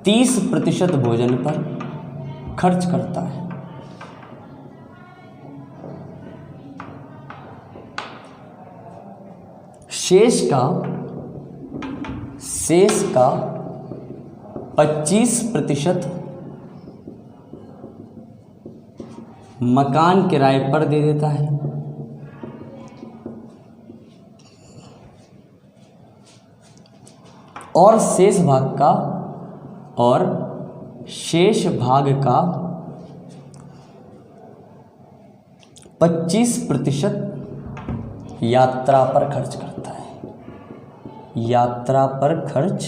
30% भोजन पर खर्च करता है। शेष का 25% मकान किराए पर दे देता है। और शेष भाग का 25% यात्रा पर खर्च करता है। यात्रा पर खर्च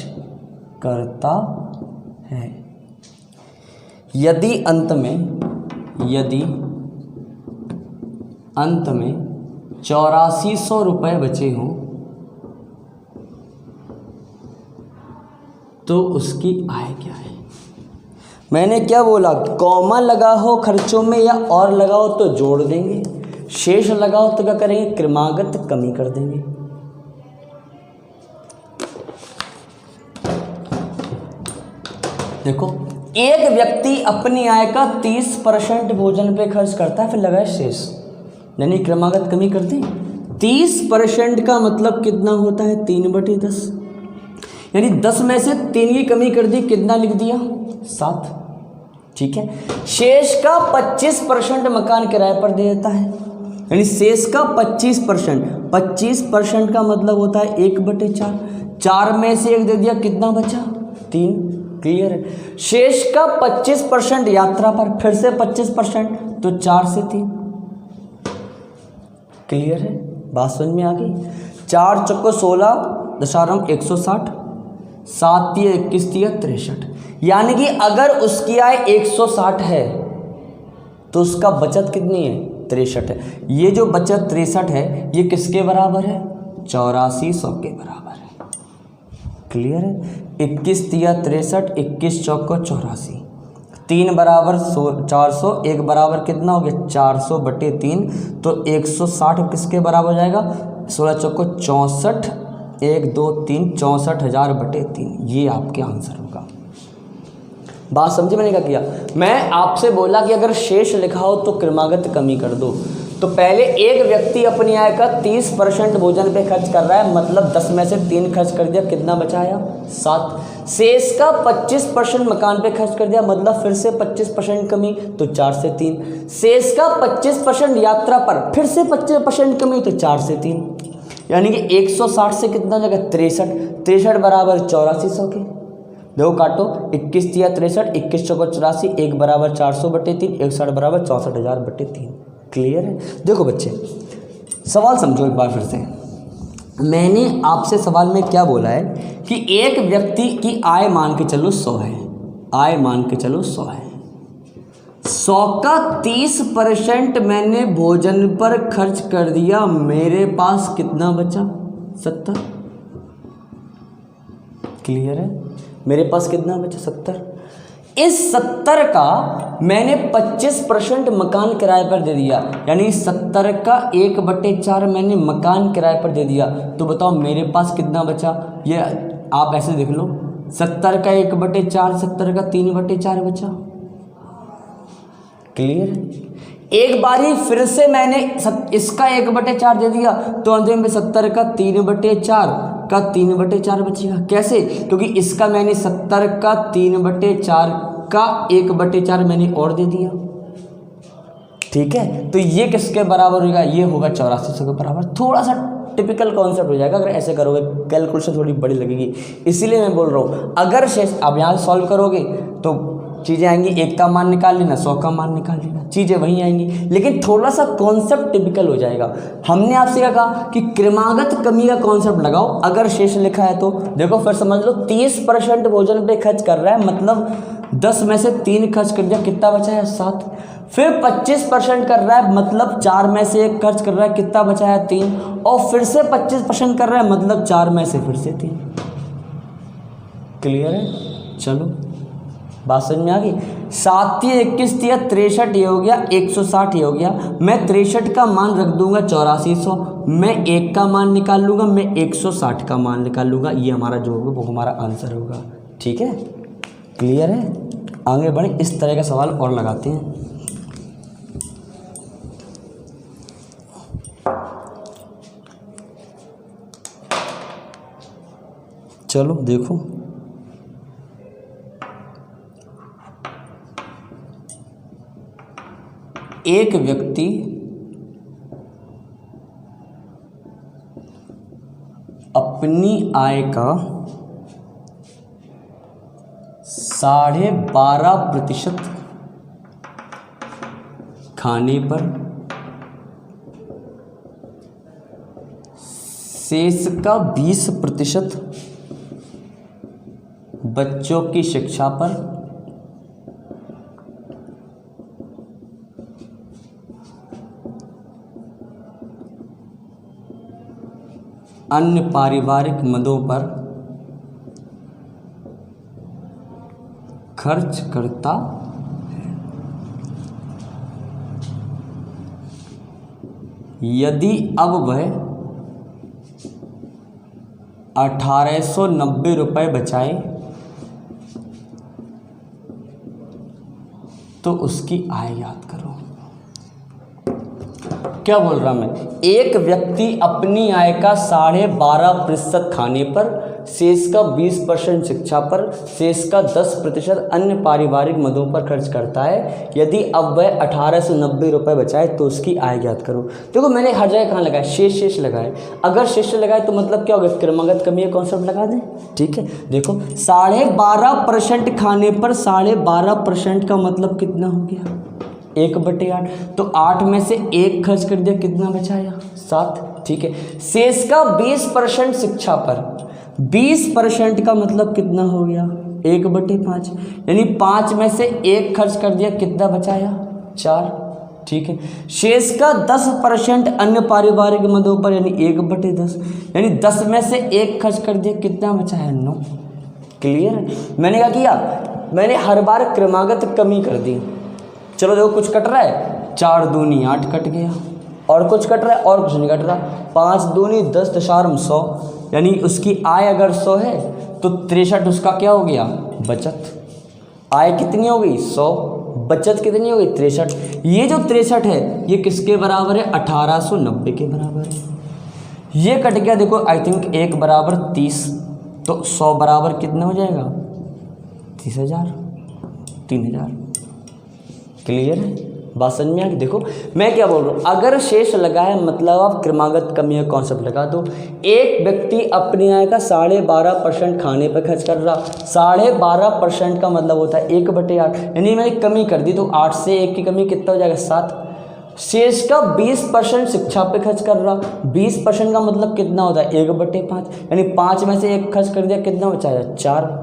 करता है। यदि अंत में 8400 रुपये बचे हों तो उसकी आय क्या है। मैंने क्या बोला, कॉमा लगा हो खर्चों में या और लगाओ तो जोड़ देंगे, शेष लगाओ तो क्या करेंगे क्रमागत कमी कर देंगे। देखो, एक व्यक्ति अपनी आय का 30% भोजन पे खर्च करता है, फिर लगाए शेष, यानी क्रमागत कमी कर दी। 30% का मतलब कितना होता है 3/10, यानी 10 में से 3 की कमी कर दी, कितना लिख दिया 7। ठीक है, शेष का 25% मकान किराए पर दे देता है, यानी शेष का 25% का मतलब होता है 1/4। 4 में से 1 दे दिया, कितना बचा 3। क्लियर है। शेष का 25% यात्रा पर, फिर से 25%, तो 4 से 3। क्लियर है, बात समझ में आ गई। 4 चौको 16, दशारंग 160, 7 या 21 या 63, यानी कि अगर उसकी आय 160 है तो उसका बचत कितनी है 63 है। ये जो बचत 63 है ये किसके बराबर है 8400 के बराबर है। क्लियर है। 21 या 63, 21 चौको 84, 3 बराबर 400, 1 बराबर कितना हो गया 400/3, तो 160 किसके बराबर हो जाएगा 16 चौको 64, 1 2 3 64,000/3। ये आपके आंसर होगा। बात समझे मैंने क्या किया। मैं आपसे बोला कि अगर शेष लिखा हो तो क्रमागत कमी कर दो। तो पहले एक व्यक्ति अपनी आय का 30% भोजन पे खर्च कर रहा है, मतलब 10 में से 3 खर्च कर दिया, कितना बचाया 7। शेष का 25% मकान पे खर्च कर दिया, मतलब फिर से 25% कमी, तो 4 से 3। शेष का 25% यात्रा पर, फिर से 25% कमी, तो 4 से 3, यानी कि 160 से कितना हो जाएगा 63। 63 बराबर 8400 के। देखो काटो, 21 या 63, 21 चौको 84, 1 बराबर 400/3, 160 बराबर 64,000/3। क्लियर है। देखो बच्चे, सवाल समझो एक बार फिर से। मैंने आपसे सवाल में क्या बोला है कि एक व्यक्ति की आय मान के चलो 100 है, आय मान के चलो 100 है, 100 का 30% मैंने भोजन पर खर्च कर दिया, मेरे पास कितना बचा 70। क्लियर है। मेरे पास कितना बचा 70। इस 70 का मैंने 25% मकान किराए पर दे दिया, यानी 70 का 1/4 मैंने मकान किराए पर दे दिया। तो बताओ मेरे पास कितना बचा। ये आप ऐसे देख लो, 70 का 1/4, 70 का 3/4 बचा। क्लियर है। एक बार ही फिर से मैंने इसका 1/4 दे दिया, तो अंतिम में 70 का 3/4 का 3/4 बचेगा। कैसे? क्योंकि इसका मैंने 70 का 3/4 का 1/4 मैंने और दे दिया। ठीक है, तो ये किसके बराबर होगा? ये होगा 8400 के बराबर। थोड़ा सा टिपिकल कॉन्सेप्ट हो जाएगा अगर ऐसे करोगे, कैलकुलेशन थोड़ी बड़ी लगेगी, इसीलिए मैं बोल रहा हूँ। अगर शेष अब यहाँ सॉल्व करोगे तो चीज़ें आएंगी, 1 का मान निकाल लेना, 100 का मान निकाल लेना, चीज़ें वहीं आएंगी, लेकिन थोड़ा सा कॉन्सेप्ट टिपिकल हो जाएगा। हमने आपसे क्या कहा कि क्रमागत कमी का कॉन्सेप्ट लगाओ। अगर शेष लिखा है तो देखो फिर समझ लो, 30% भोजन पे खर्च कर रहा है, मतलब 10 में से 3 खर्च कर दिया, कितना बचा है 7। फिर 25% कर रहा है, मतलब 4 में से 1 खर्च कर रहा है, कितना बचा है 3। और फिर से 25% कर रहा है, मतलब 4 में से फिर से 3। क्लियर है? चलो बात समझ में आ गई। 7 या 21 या 63 ये हो गया, 160 ये हो गया। मैं 63 का मान रख दूंगा 8400, मैं 1 का मान निकाल लूँगा, मैं 160 का मान निकाल लूँगा। ये हमारा जो होगा वो हमारा आंसर होगा। ठीक है, क्लियर है? आगे बढ़े, इस तरह का सवाल और लगाते हैं। चलो देखो, एक व्यक्ति अपनी आय का 12.5% खाने पर, शेष का 20% बच्चों की शिक्षा पर, अन्य पारिवारिक मदों पर खर्च करता है। यदि अब वह 1890 रुपये बचाए तो उसकी आय याद करो। क्या बोल रहा मैं? एक व्यक्ति अपनी आय का 12.5% खाने पर, शेष का 20% शिक्षा पर, शेष का 10% अन्य पारिवारिक मदों पर खर्च करता है। यदि अब वह 1890 रुपये बचाए तो उसकी आय ज्ञात करो। देखो मैंने हर जगह कहाँ लगाया? शेष लगाए। अगर शेष लगाए तो मतलब क्या होगा? क्रमागत कमी का कॉन्सेप्ट लगा दें। ठीक है, देखो 12.5% खाने पर 12.5% का मतलब कितना हो गया? 1/8। तो 8 में से 1 खर्च कर दिया, कितना बचाया? 7। ठीक है, शेष का 20% शिक्षा पर, 20% का मतलब कितना हो गया? 1/5, यानी 5 में से 1 खर्च कर दिया, कितना बचाया? 4। ठीक है, शेष का 10% अन्य पारिवारिक मदों पर, यानी 1/10, यानी 10 में से 1 खर्च कर दिया, कितना बचाया? 9। क्लियर है? मैंने क्या किया? मैंने हर बार क्रमागत कमी कर दी। चलो देखो, कुछ कट रहा है, 4 दूनी 8 कट गया, और कुछ कट रहा है और कुछ नहीं कट रहा। 5 दूनी 10, 4 100, यानी उसकी आय अगर 100 है तो 63 उसका क्या हो गया? बचत। आय कितनी हो गई? 100, बचत कितनी हो गई? 63। ये जो 63 है ये किसके बराबर है? 1890 के बराबर है। ये कट गया, देखो आई थिंक 1 बराबर 30, तो 100 बराबर कितना हो जाएगा? 30,000, 3,000। क्लियर है? बात समझ में आ गई? देखो मैं क्या बोल रहा हूँ, अगर शेष लगा है मतलब आप क्रमागत कमी का कॉन्सेप्ट लगा दो। एक व्यक्ति अपनी आय का 12.5% खाने पर खर्च कर रहा, 12.5% का मतलब होता है 1/8, यानी मैंने कमी कर दी, तो 8 से 1 की कमी कितना हो जाएगा? 7। शेष का 20% शिक्षा पे खर्च कर रहा, 20% का मतलब कितना होता है? 1/5, यानी 5 में से 1 खर्च कर दिया, कितना बचाया? 4।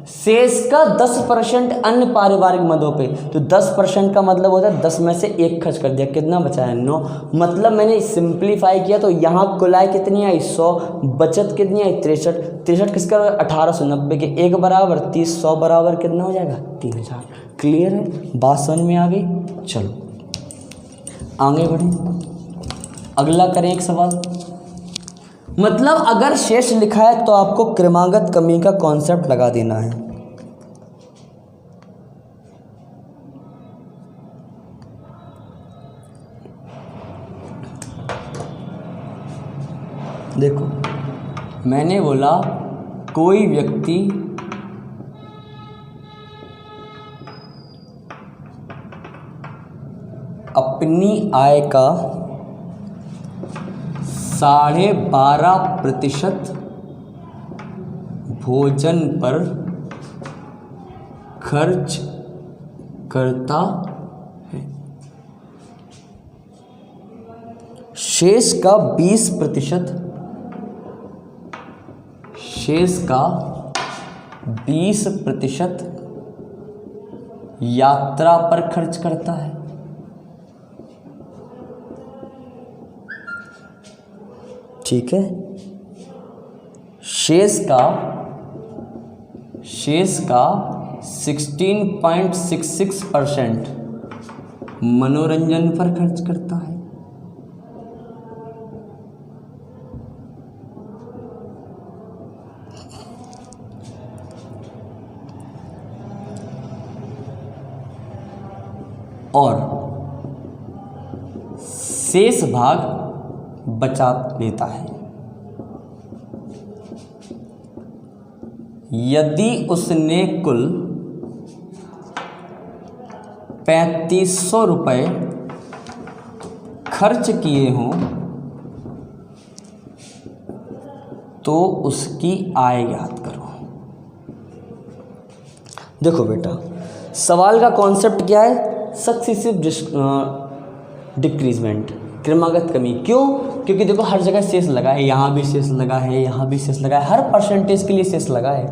शेष का 10% अन्य पारिवारिक मदों पे, तो 10% का मतलब होता है 10 में से 1 खर्च कर दिया, कितना बचा है 9। मतलब मैंने सिंप्लीफाई किया तो यहाँ कुल आय कितनी आई 100, बचत कितनी आई 63, 63 किसका 1890 के 1 बराबर 30, 100 बराबर कितना हो जाएगा 3000। क्लियर है, बात समझ में आ गई। चलो आगे बढ़ें, अगला करें एक सवाल। मतलब अगर शेष लिखा है तो आपको क्रमागत कमी का कॉन्सेप्ट लगा देना है। देखो मैंने बोला कोई व्यक्ति अपनी आय का 12.5% भोजन पर खर्च करता है, शेष का 20% यात्रा पर खर्च करता है। ठीक है, शेष का 16.66% मनोरंजन पर खर्च करता है। और शेष भाग बचा लेता है। यदि उसने कुल 3500 रुपये खर्च किए हों तो उसकी आय ज्ञात करो। देखो बेटा, सवाल का कॉन्सेप्ट क्या है? सक्सेसिव डिक्रीजमेंट, क्रमागत कमी। क्यों? क्योंकि देखो हर जगह शेष लगा है, यहाँ भी शेष लगा है, यहाँ भी शेष लगा है, हर परसेंटेज के लिए शेष लगा है।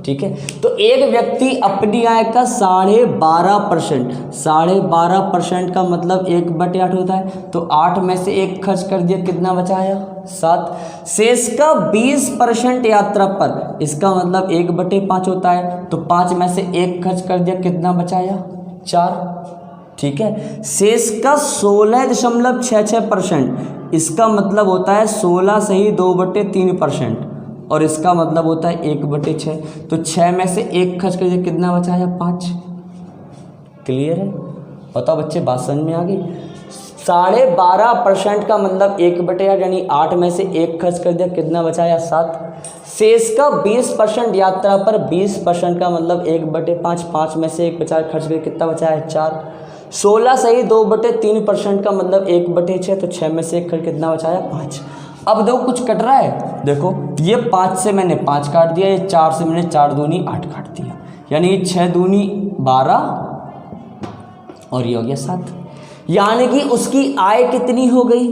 ठीक है, तो एक व्यक्ति अपनी आय का 12.5% का मतलब 1/8 होता है, तो 8 में से 1 खर्च कर दिया, कितना बचाया 7। शेष का 20% यात्रा पर, इसका मतलब 1/5 होता है, तो 5 में से 1 खर्च कर दिया, कितना बचाया 4। ठीक है, शेष का 16.66%, इसका मतलब होता है 16 सही 2/3%, और इसका मतलब होता है 1/6, तो 6 में से 1 खर्च कर दिया, कितना बचाया 5। क्लियर है? बताओ बच्चे, बात समझ में आ गई? 12.5% का मतलब 1/8, यानी 8 में से 1 खर्च कर दिया, कितना बचाया 7। शेष का 20% यात्रा पर, 20% का मतलब 1/5, 5 में से 1 बचा खर्च कर, कितना बचाया 4। 16 सही 2/3% का मतलब 1/6, तो 6 में से 1 खर्च, कितना बचाया 5। अब देखो कुछ कट रहा है, देखो ये 5 से मैंने 5 काट दिया, ये 4 से मैंने 4 दूनी 8 काट दिया, यानी ये 6 दूनी 12 और ये हो गया 7। यानी कि उसकी आय कितनी हो गई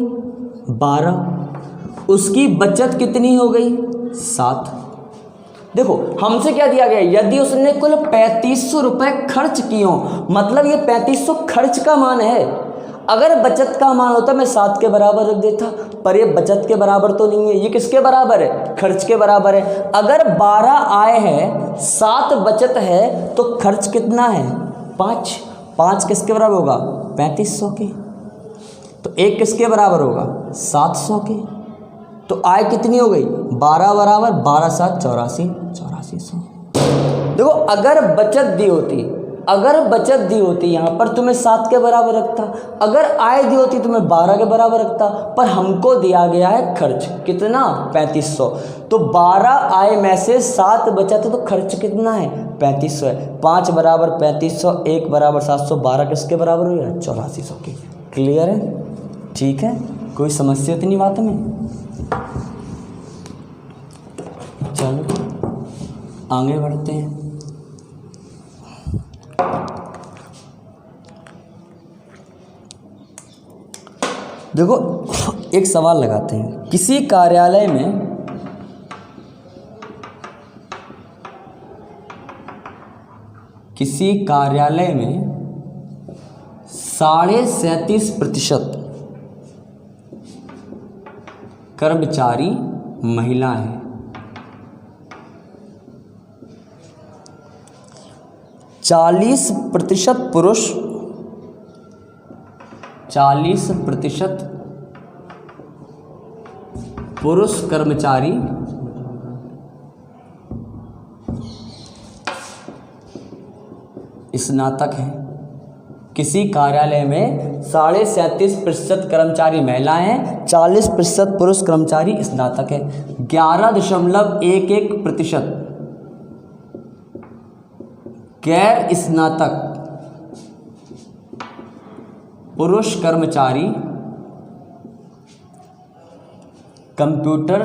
12, उसकी बचत कितनी हो गई 7। देखो हमसे क्या दिया गया, यदि उसने कुल 3500 रुपये खर्च किए हो, मतलब ये 3500 खर्च का मान है। अगर बचत का मान होता मैं 7 के बराबर रख देता, पर ये बचत के बराबर तो नहीं है, ये किसके बराबर है? खर्च के बराबर है। अगर 12 आय है, 7 बचत है, तो खर्च कितना है 5। 5 किसके बराबर होगा 3500 के, तो 1 किसके बराबर होगा 700 के, तो आय कितनी हो गई 12 बराबर 12 7 84, 8400। देखो अगर बचत दी होती यहाँ पर तुम्हें 7 के बराबर रखता, अगर आय दी होती तुम्हें 12 के बराबर रखता, पर हमको दिया गया है खर्च कितना 3500, तो 12 आय में से 7 बचत है, तो खर्च कितना है 3500 है। 5 बराबर 3500, 1 बराबर 700, 12 किसके बराबर हो गया 8400 के। क्लियर है? ठीक है, कोई समस्या तो नहीं बात में? चलो आगे बढ़ते हैं। देखो एक सवाल लगाते हैं, किसी कार्यालय में किसी कार्यालय में 37.5% कर्मचारी महिला हैं। 40% पुरुष, 40% पुरुष कर्मचारी स्नातक हैं। किसी कार्यालय में 37.5% कर्मचारी महिलाएं हैं, 40% पुरुष कर्मचारी स्नातक है। 11.11% गैर स्नातक पुरुष कर्मचारी कंप्यूटर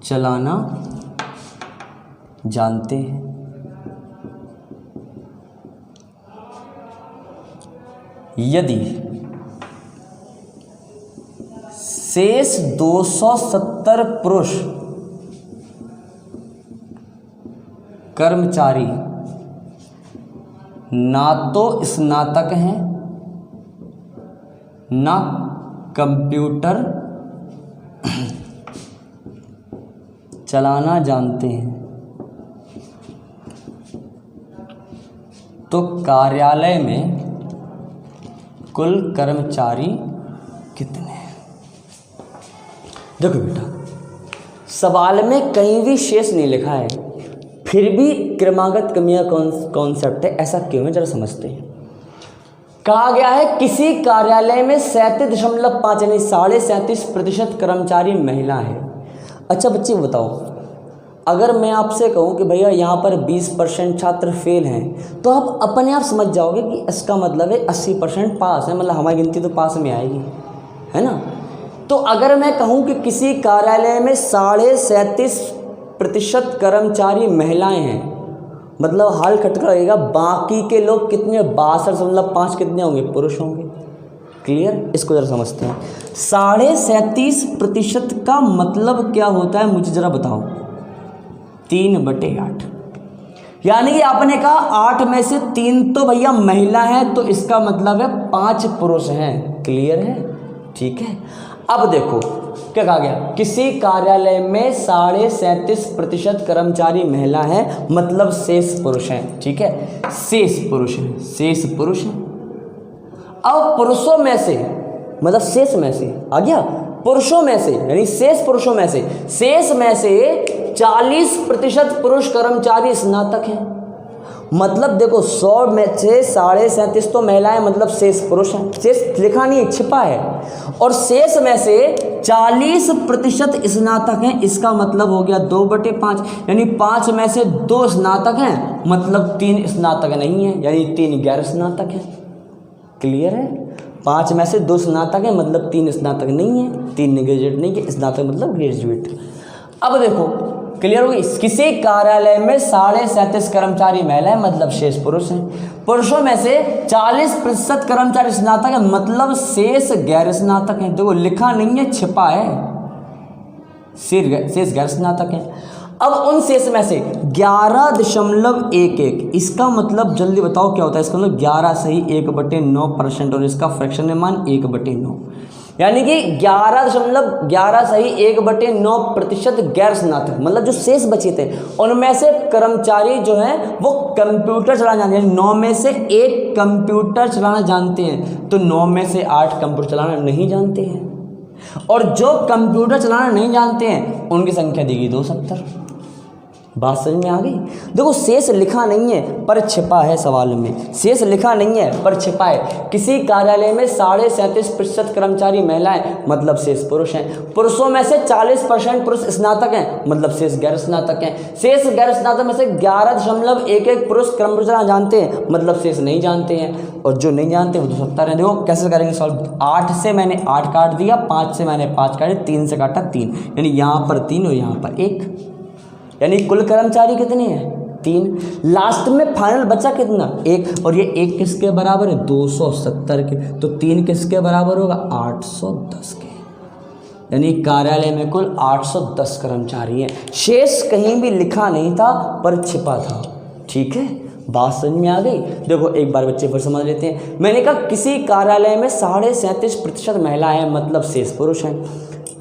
चलाना जानते हैं। यदि शेष 270 पुरुष कर्मचारी ना तो स्नातक हैं ना कंप्यूटर चलाना जानते हैं, तो कार्यालय में कुल कर्मचारी कितने हैं? देखो बेटा, सवाल में कहीं भी शेष नहीं लिखा है, फिर भी क्रमागत कमियां कॉन्सेप्ट है। ऐसा क्यों है, जरा समझते हैं। कहा गया है किसी कार्यालय में 37.5 यानी 37.5% कर्मचारी महिला है। अच्छा बच्चे बताओ, अगर मैं आपसे कहूं कि भैया यहाँ पर 20% छात्र फेल हैं, तो आप अपने आप समझ जाओगे कि इसका मतलब है 80% पास है, मतलब हमारी गिनती तो पास में आएगी, है ना। तो अगर मैं कहूं कि किसी कार्यालय में 37.5% कर्मचारी महिलाएं हैं, मतलब हाल खटका रहेगा, बाकी के लोग कितने, 62.5 कितने होंगे, पुरुष होंगे। क्लियर? इसको जरा समझते हैं। 37.5% का मतलब क्या होता है, मुझे जरा बताओ। 3/8, यानी कि आपने कहा 8 में से 3 तो भैया महिला है, तो इसका मतलब है 5 पुरुष हैं। क्लियर है? ठीक है। अब देखो क्या कहा गया, किसी कार्यालय में 37.5% कर्मचारी महिला हैं, मतलब शेष पुरुष हैं। ठीक है, शेष पुरुष हैं, शेष पुरुष हैं। अब पुरुषों में से, मतलब शेष में से आ गया, पुरुषों में से यानी शेष पुरुषों में से, शेष में से 40% पुरुष कर्मचारी स्नातक हैं। मतलब देखो 100 में से 37.5 तो महिलाएं, मतलब शेष पुरुष हैं। शेष लिखा नहीं है, छिपा है। और शेष में से 40% स्नातक हैं, इसका मतलब हो गया 2/5, यानी 5 में से 2 स्नातक हैं, मतलब 3 स्नातक नहीं है, यानी 3 गैर स्नातक हैं। क्लियर है? 5 में से 2 स्नातक हैं, मतलब 3 स्नातक नहीं है, 3 ग्रेजुएट नहीं है, स्नातक मतलब ग्रेजुएट। अब देखो क्लियर होगी, किसी कार्यालय में 37.5 कर्मचारी महिलाएं, मतलब शेष पुरुष हैं। पुरुषों में से 40% कर्मचारी स्नातक हैं, मतलब शेष गैर स्नातक हैं। देखो लिखा नहीं है, छिपा है, शेष गैर स्नातक हैं। अब उन शेष में से 11.11, इसका मतलब जल्दी बताओ क्या होता है। इसका मतलब 11 सही 1/9% और इसका फ्रैक्शन में मान 1/9, यानी कि 11.11 सही 1/9% गैर स्नातक, मतलब जो शेष बचे थे उनमें से कर्मचारी जो हैं वो कंप्यूटर चलाना जानते हैं। 9 में से 1 कंप्यूटर चलाना जानते हैं, तो 9 में से 8 कंप्यूटर चलाना नहीं जानते हैं। और जो कंप्यूटर चलाना नहीं जानते हैं उनकी संख्या दी गई 270। बात समझ में आ गई? देखो शेष लिखा नहीं है पर छिपा है, सवाल में शेष लिखा नहीं है पर छिपा है। किसी कार्यालय में 37.5% कर्मचारी महिलाएं, मतलब शेष पुरुष हैं। पुरुषों में से 40% पुरुष स्नातक हैं, मतलब शेष गैर स्नातक हैं। शेष गैर स्नातक में से 11.11 पुरुष कंप्यूटर चलाना जानते हैं, मतलब शेष नहीं जानते हैं। और जो नहीं जानते वो 270 हैं। देखो कैसे करेंगे सॉल्व। 8 से मैंने 8 काट दिया, 5 से मैंने 5 काटे, 3 से काटा 3, यानी यहाँ पर 3 और यहाँ पर 1, यानी कुल कर्मचारी कितने हैं 3। लास्ट में फाइनल बचा कितना 1, और ये 1 किसके बराबर है 270 के, तो 3 किसके बराबर होगा 810 के। यानी कार्यालय में कुल 810 कर्मचारी हैं। शेष कहीं भी लिखा नहीं था पर छिपा था। ठीक है, बात समझ में आ गई। देखो एक बार बच्चे फिर समझ लेते हैं। मैंने कहा किसी कार्यालय में 37.5% महिलाएं हैं, मतलब शेष पुरुष हैं।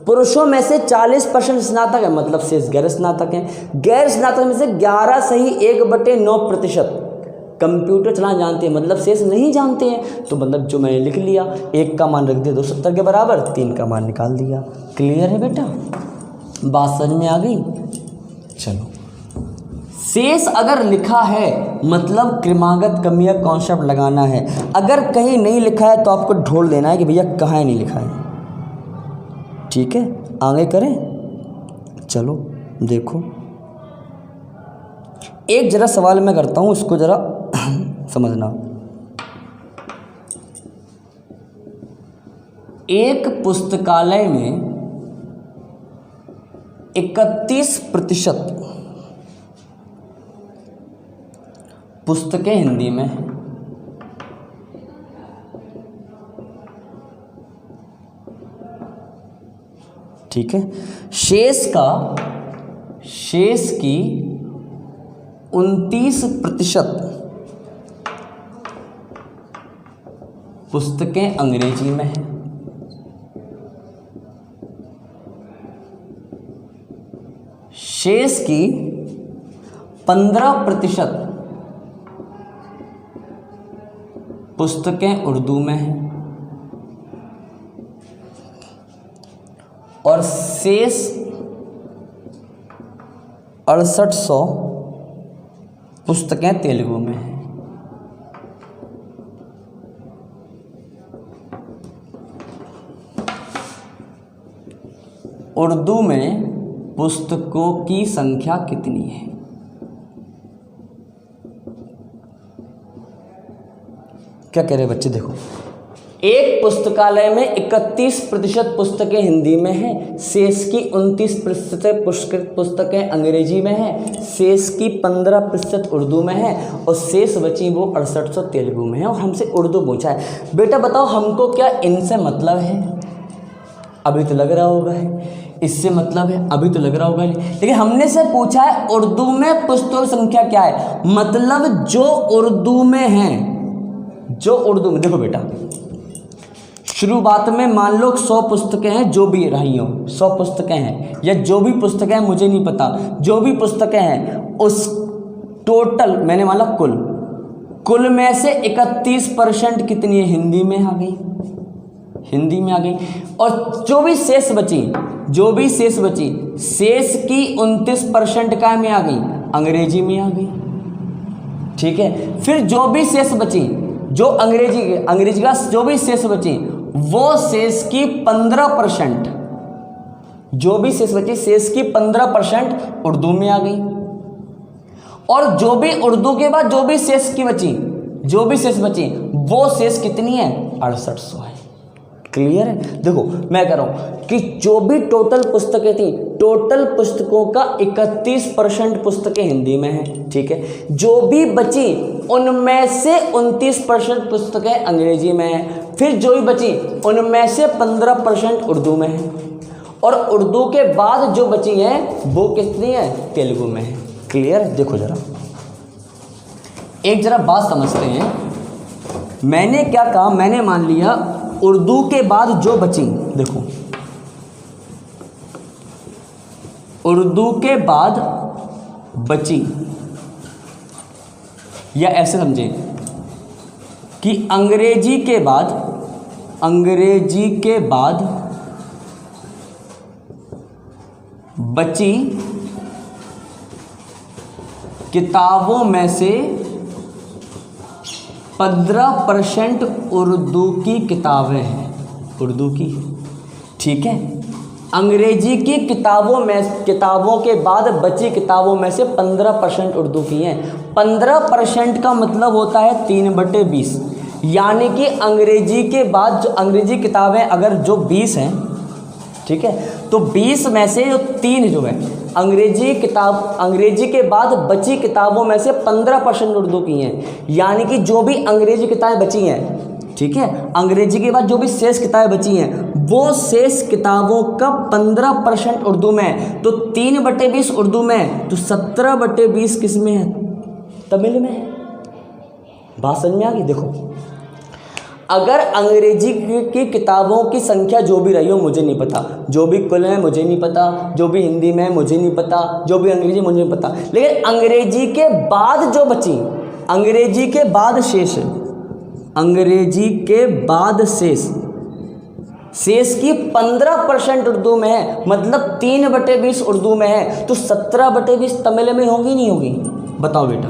पुरुषों में से 40% स्नातक है, मतलब शेष गैर स्नातक हैं। गैर स्नातक में से 11 सही 1/9% कंप्यूटर चलाना जानते हैं, मतलब शेष नहीं जानते हैं। तो मतलब जो मैंने लिख लिया, 1 का मान रख दिया 270 के बराबर, 3 का मान निकाल दिया। क्लियर है बेटा, बात समझ में आ गई। चलो, शेष अगर लिखा है मतलब क्रमागत कमी का कॉन्सेप्ट लगाना है। अगर कहीं नहीं लिखा है तो आपको ढूंढ लेना है कि भैया कहाँ नहीं लिखा है। ठीक है, आगे करें। चलो देखो, एक जरा सवाल मैं करता हूँ, उसको जरा समझना। एक पुस्तकालय में 31% पुस्तकें हिंदी में हैं। ठीक है, शेष की 29% पुस्तकें अंग्रेजी में हैं। शेष की 15% पुस्तकें उर्दू में हैं और शेष 6800 पुस्तकें तेलुगु में हैं। उर्दू में पुस्तकों की संख्या कितनी है? क्या कह रहे बच्चे? देखो, एक पुस्तकालय में 31% पुस्तकें हिंदी में हैं, शेष की 29% पुस्तकें अंग्रेजी में हैं, शेष की 15% उर्दू में है और शेष बची वो 6800 तेलुगु में है और हमसे उर्दू पूछा है। बेटा बताओ हमको क्या इनसे मतलब है? अभी तो लग रहा होगा है इससे मतलब है, अभी तो लग रहा होगा, लेकिन हमने से पूछा है उर्दू में पुस्तकों की संख्या क्या है, मतलब जो उर्दू में है, जो उर्दू में। देखो बेटा, शुरुआत में मान लो 100 पुस्तकें हैं, जो भी रही हो 100 पुस्तकें हैं या जो भी पुस्तकें हैं मुझे नहीं पता, जो भी पुस्तकें हैं उस टोटल मैंने माना कुल में से 31% कितनी है? हिंदी में आ गई, हिंदी में आ गई। और जो भी शेष बची शेष की 29% का में आ गई, अंग्रेजी में आ गई। ठीक है, फिर जो भी शेष बची, जो अंग्रेजी का जो भी शेष बची वो शेष की 15%, जो भी शेष बची शेष की 15% उर्दू में आ गई। और जो भी उर्दू के बाद जो भी शेष बची वो शेष कितनी है? 6800 है। क्लियर है? देखो मैं कह रहा हूं कि जो भी टोटल पुस्तकें थी, टोटल पुस्तकों का 31% पुस्तकें हिंदी में हैं। ठीक है, जो भी बची उनमें से 29% पुस्तकें अंग्रेजी में हैं, फिर जो भी बची उनमें से 15% उर्दू में है और उर्दू के बाद जो बची हैं वो कितनी है? तेलुगु में है। क्लियर? देखो जरा एक जरा बात समझते हैं। मैंने क्या कहा, मैंने मान लिया उर्दू के बाद जो बची, देखो उर्दू के बाद बची, या ऐसे समझे कि अंग्रेजी के बाद बची किताबों में से 15% उर्दू की किताबें हैं, उर्दू की। ठीक है, अंग्रेजी की किताबों के बाद बची किताबों में से 15% उर्दू की हैं। 15% का मतलब होता है 3/20, यानी कि अंग्रेजी के बाद जो अंग्रेजी किताबें अगर जो 20 हैं, ठीक है, तो 20 में से जो 3 जो है अंग्रेजी के बाद बची किताबों में से 15% उर्दू की हैं, यानी कि जो भी अंग्रेजी किताबें बची हैं, ठीक है। अंग्रेजी के बाद जो भी शेष किताबें बची हैं वो शेष किताबों का 15% उर्दू में है, तो 3/20 उर्दू में है, तो 17/20 किस में है? तमिल में है। बात समझ में आ गई? देखो, अगर अंग्रेजी की किताबों की संख्या जो भी रही हो मुझे नहीं पता, जो भी कुल है मुझे नहीं पता, जो भी हिंदी में है मुझे नहीं पता, जो भी अंग्रेजी मुझे नहीं पता, लेकिन अंग्रेजी के बाद जो बची, अंग्रेजी के बाद शेष है, अंग्रेजी के बाद शेष की 15% उर्दू में है, मतलब 3/20 उर्दू में है, तो 17/20 तमिल में होगी नहीं होगी? बताओ बेटा।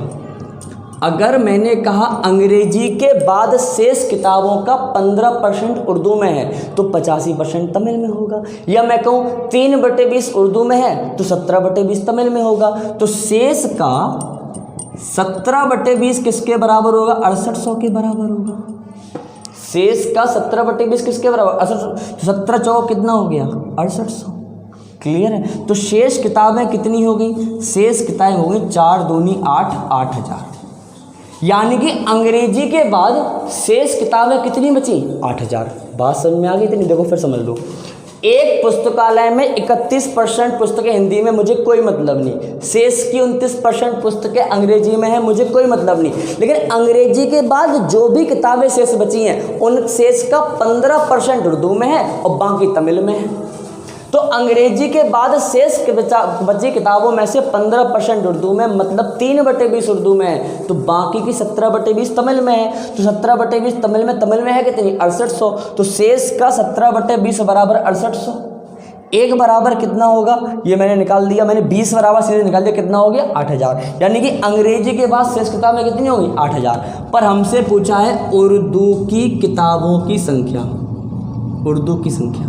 अगर मैंने कहा अंग्रेजी के बाद शेष किताबों का 15% उर्दू में है तो 85% तमिल में होगा, या मैं कहूँ 3/20 उर्दू में है तो 17/20 तमिल में होगा, तो शेष का 17/20 किसके बराबर होगा? 6800 के बराबर होगा। शेष का 17/20 किसके बराबर? 6800। 17 चौक कितना हो गया? 6800। क्लियर है? तो शेष किताबें कितनी हो गई? शेष किताबें हो गई 4 दूनी 8, 8000। यानी कि अंग्रेजी के बाद शेष किताबें कितनी बची? 8000। बात समझ में आ गई? इतनी देखो फिर समझ लो। एक पुस्तकालय में 31% पुस्तकें हिंदी में, मुझे कोई मतलब नहीं। शेष की 29% पुस्तकें अंग्रेजी में है, मुझे कोई मतलब नहीं। लेकिन अंग्रेजी के बाद जो भी किताबें शेष बची हैं उन शेष का 15% उर्दू में है और बाकी तमिल में है। तो अंग्रेजी के बाद शेष बची किताबों में से 15% उर्दू में, मतलब 3/20 उर्दू में है, तो बाकी की 17/20 तमिल में है। तो 17/20 तमिल में है कितनी? 6800। तो शेष का 17/20 बराबर 6800। एक बराबर कितना होगा? ये मैंने निकाल दिया, मैंने 20 बराबर सीधे निकाल दिया, कितना हो गया? 8000। यानी कि अंग्रेजी के बाद शेष किताबें कितनी होगी? 8000। पर हमसे पूछा है उर्दू की किताबों की संख्या, उर्दू की संख्या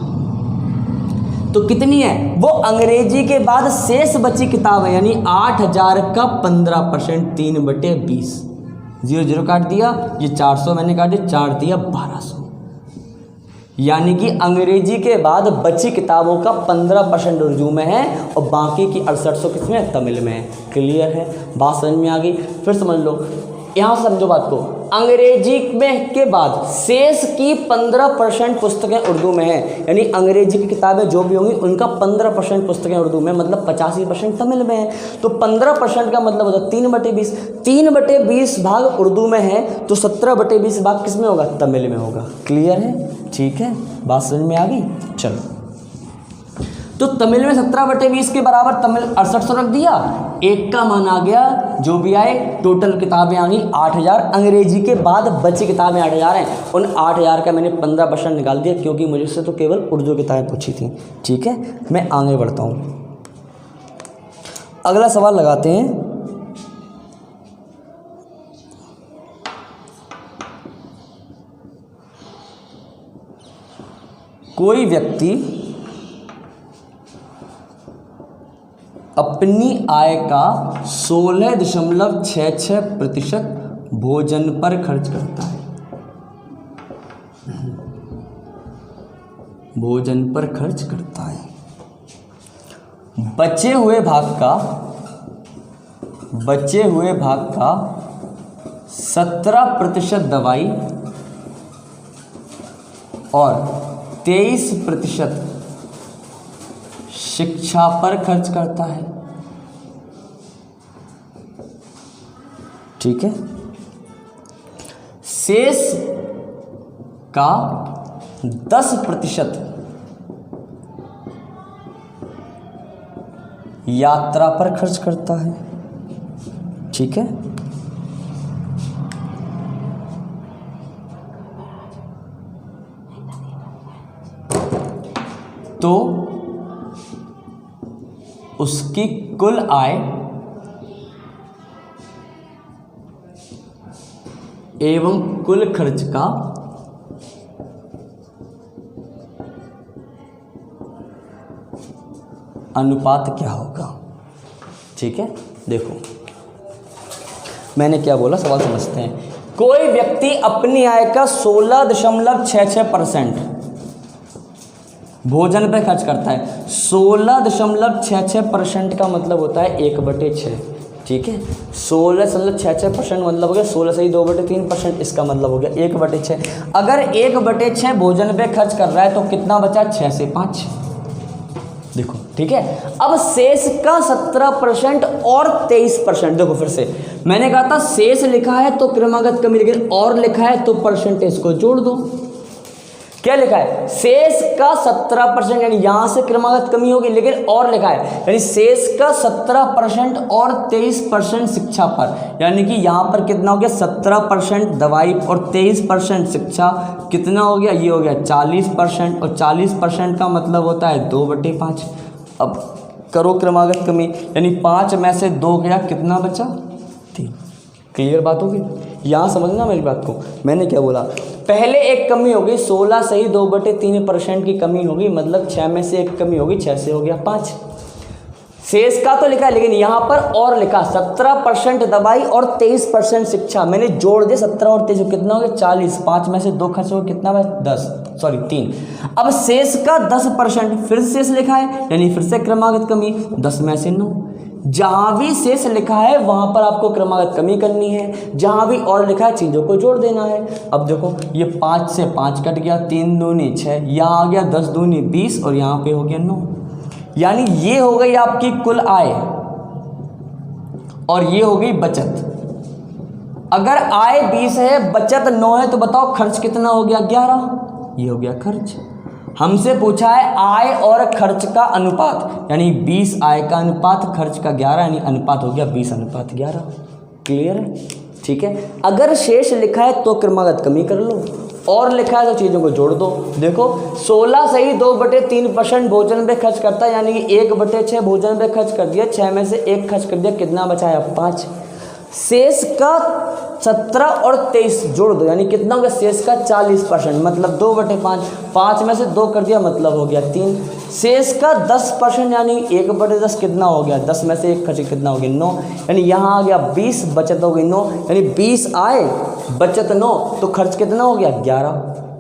तो कितनी है? वो अंग्रेजी के बाद शेष बची किताब है, यानी 8000 का 15%, 3/20। 0 काट दिया, ये 400 मैंने काट दिया, 4 दिया 1200। यानी कि अंग्रेजी के बाद बची किताबों का 15% उर्दू में है और बाकी की 6800 किसमें है? तमिल में है। क्लियर है? बात समझ में आ गई? फिर समझ लो, यहाँ से समझो बात को। अंग्रेजी में के बाद शेष की 15% पुस्तकें उर्दू में हैं, यानी अंग्रेजी की किताबें जो भी होंगी उनका 15% पुस्तकें उर्दू में, मतलब 85% तमिल में है। तो 15% का मतलब होता है 3/20। 3/20 भाग उर्दू में है तो 17/20 भाग किस में होगा? तमिल में होगा। क्लियर है? ठीक है, बात समझ में आ गई? चलो, तो तमिल में 17/20 के बराबर तमिल 6800 रख दिया। एक का मान आ गया, जो भी आए टोटल किताबें आ गई 8000। अंग्रेजी के बाद बची किताबें 8000 हैं, उन 8000 का मैंने 15% निकाल दिया, क्योंकि मुझे से तो केवल उर्दू किताबें पूछी थी। ठीक है, मैं आगे बढ़ता हूँ, अगला सवाल लगाते हैं। कोई व्यक्ति अपनी आय का 16.66% भोजन पर खर्च करता है। भोजन पर खर्च करता है। बचे हुए भाग का 17% दवाई और 23% शिक्षा पर खर्च करता है। ठीक है, शेष का 10% यात्रा पर खर्च करता है। ठीक है, तो उसकी कुल आय एवं कुल खर्च का अनुपात क्या होगा। ठीक है, देखो मैंने क्या बोला, सवाल समझते हैं। कोई व्यक्ति अपनी आय का 16.66% भोजन पे खर्च करता है। 16.66% का मतलब होता है 1/6। ठीक है। 16.66% मतलब हो गया 16 से ही 2/3%, इसका मतलब हो गया 1/6। अगर 1/6 भोजन पे खर्च कर रहा है तो कितना बचा, 6 से 5। देखो ठीक है। अब शेष का 17% और 23%, देखो फिर से मैंने कहा था शेष लिखा है तो क्रमागत कमी, लेकिन और लिखा है तो परसेंटेज को जोड़ दो। क्या लिखा है, शेष का 17%, यानी यहां से क्रमागत कमी होगी, लेकिन और लिखा है यानी शेष का 17% और 23% शिक्षा पर, यानी कि यहां पर कितना हो गया, 17% दवाई और 23% शिक्षा, कितना हो गया, ये हो गया 40%, और 40% का मतलब होता है 2/5। अब करो क्रमागत कमी, यानी 5 में से 2 गया, कितना बचा, 3। क्लियर बात होगी, यहाँ समझना मेरी बात को। मैंने क्या बोला, पहले एक कमी होगी 16 से ही 2/3% की कमी होगी, मतलब 6 में से एक कमी होगी, 6 से हो गया 5। शेष का तो लिखा है, लेकिन यहाँ पर और लिखा 17% दवाई और 23% शिक्षा, मैंने जोड़ दिया 17 और 23, कितना हो गया 40। 5 में से 2 खर्च हो, कितना है 3। अब शेष का 10% फिर शेष लिखा है, यानी फिर से क्रमागत कमी, 10 में से 9। जहां भी शेष लिखा है वहां पर आपको क्रमागत कमी करनी है, जहां भी और लिखा है चीजों को जोड़ देना है। अब देखो ये 5 से 5 कट गया, 3 दूनी 6, यहाँ आ गया 10 दूनी 20, और यहाँ पे हो गया 9, यानी ये हो गई आपकी कुल आय और ये हो गई बचत। अगर आय 20 है, बचत 9 है, तो बताओ खर्च कितना हो गया, 11। ये हो गया खर्च। हमसे पूछा है आय और खर्च का अनुपात, यानी 20 आय का अनुपात, खर्च का 11, यानी अनुपात हो गया 20:11। क्लियर है, ठीक है। अगर शेष लिखा है तो क्रमागत कमी कर लो, और लिखा है तो चीज़ों को जोड़ दो। देखो 16 से ही 2/3% भोजन पे खर्च करता है, यानी कि 1/6 भोजन पे खर्च कर दिया, 6 में से 1 खर्च कर दिया, कितना बचाया 5। शेष का 17 और 23 जोड़ दो, यानी कितना हो गया, शेष का 40%, मतलब 2/5। 5 में से 2 कर दिया, मतलब हो गया 3। शेष का 10%, यानी 1/10, कितना हो गया, 10 में से 1 खर्च, कितना हो गया 9, यानी यहाँ आ गया 20, बचत हो गई 9, यानी 20 आए, बचत 9, तो खर्च कितना हो गया 11।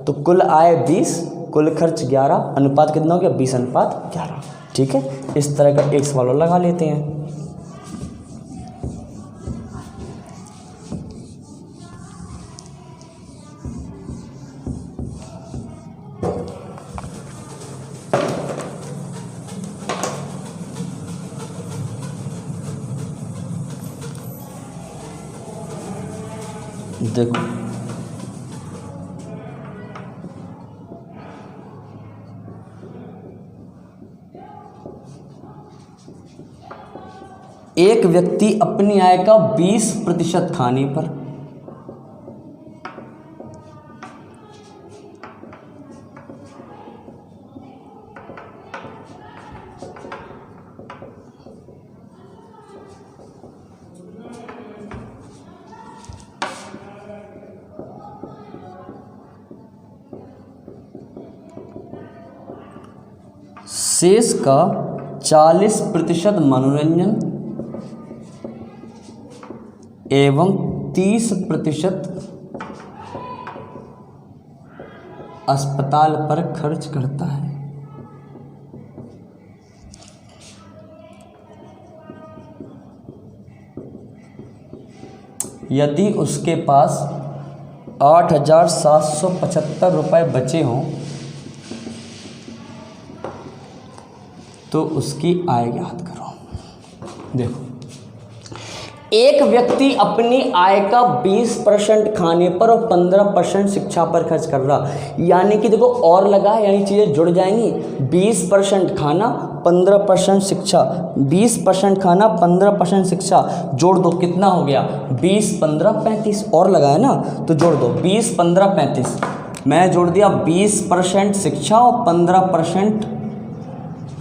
तो कुल आय 20, कुल खर्च 11, अनुपात कितना हो गया 20:11। ठीक है, इस तरह का एक सवाल और लगा लेते हैं। देखो एक व्यक्ति अपनी आय का 20% खाने पर शेष का 40% मनोरंजन एवं 30% अस्पताल पर खर्च करता है। यदि उसके पास 8,775 रुपये बचे हों तो उसकी आय याद करो। देखो एक व्यक्ति अपनी आय का 20% खाने पर और 15% शिक्षा पर खर्च कर रहा, यानी कि देखो और लगा है, यानी चीज़ें जुड़ जाएंगी। 20% खाना, 15% शिक्षा, 20% खाना, 15% शिक्षा, जोड़ दो, कितना हो गया 20, 15, 35, और लगा है ना, तो जोड़ दो 20, 15, 35। मैं जोड़ दिया 20% शिक्षा और 15%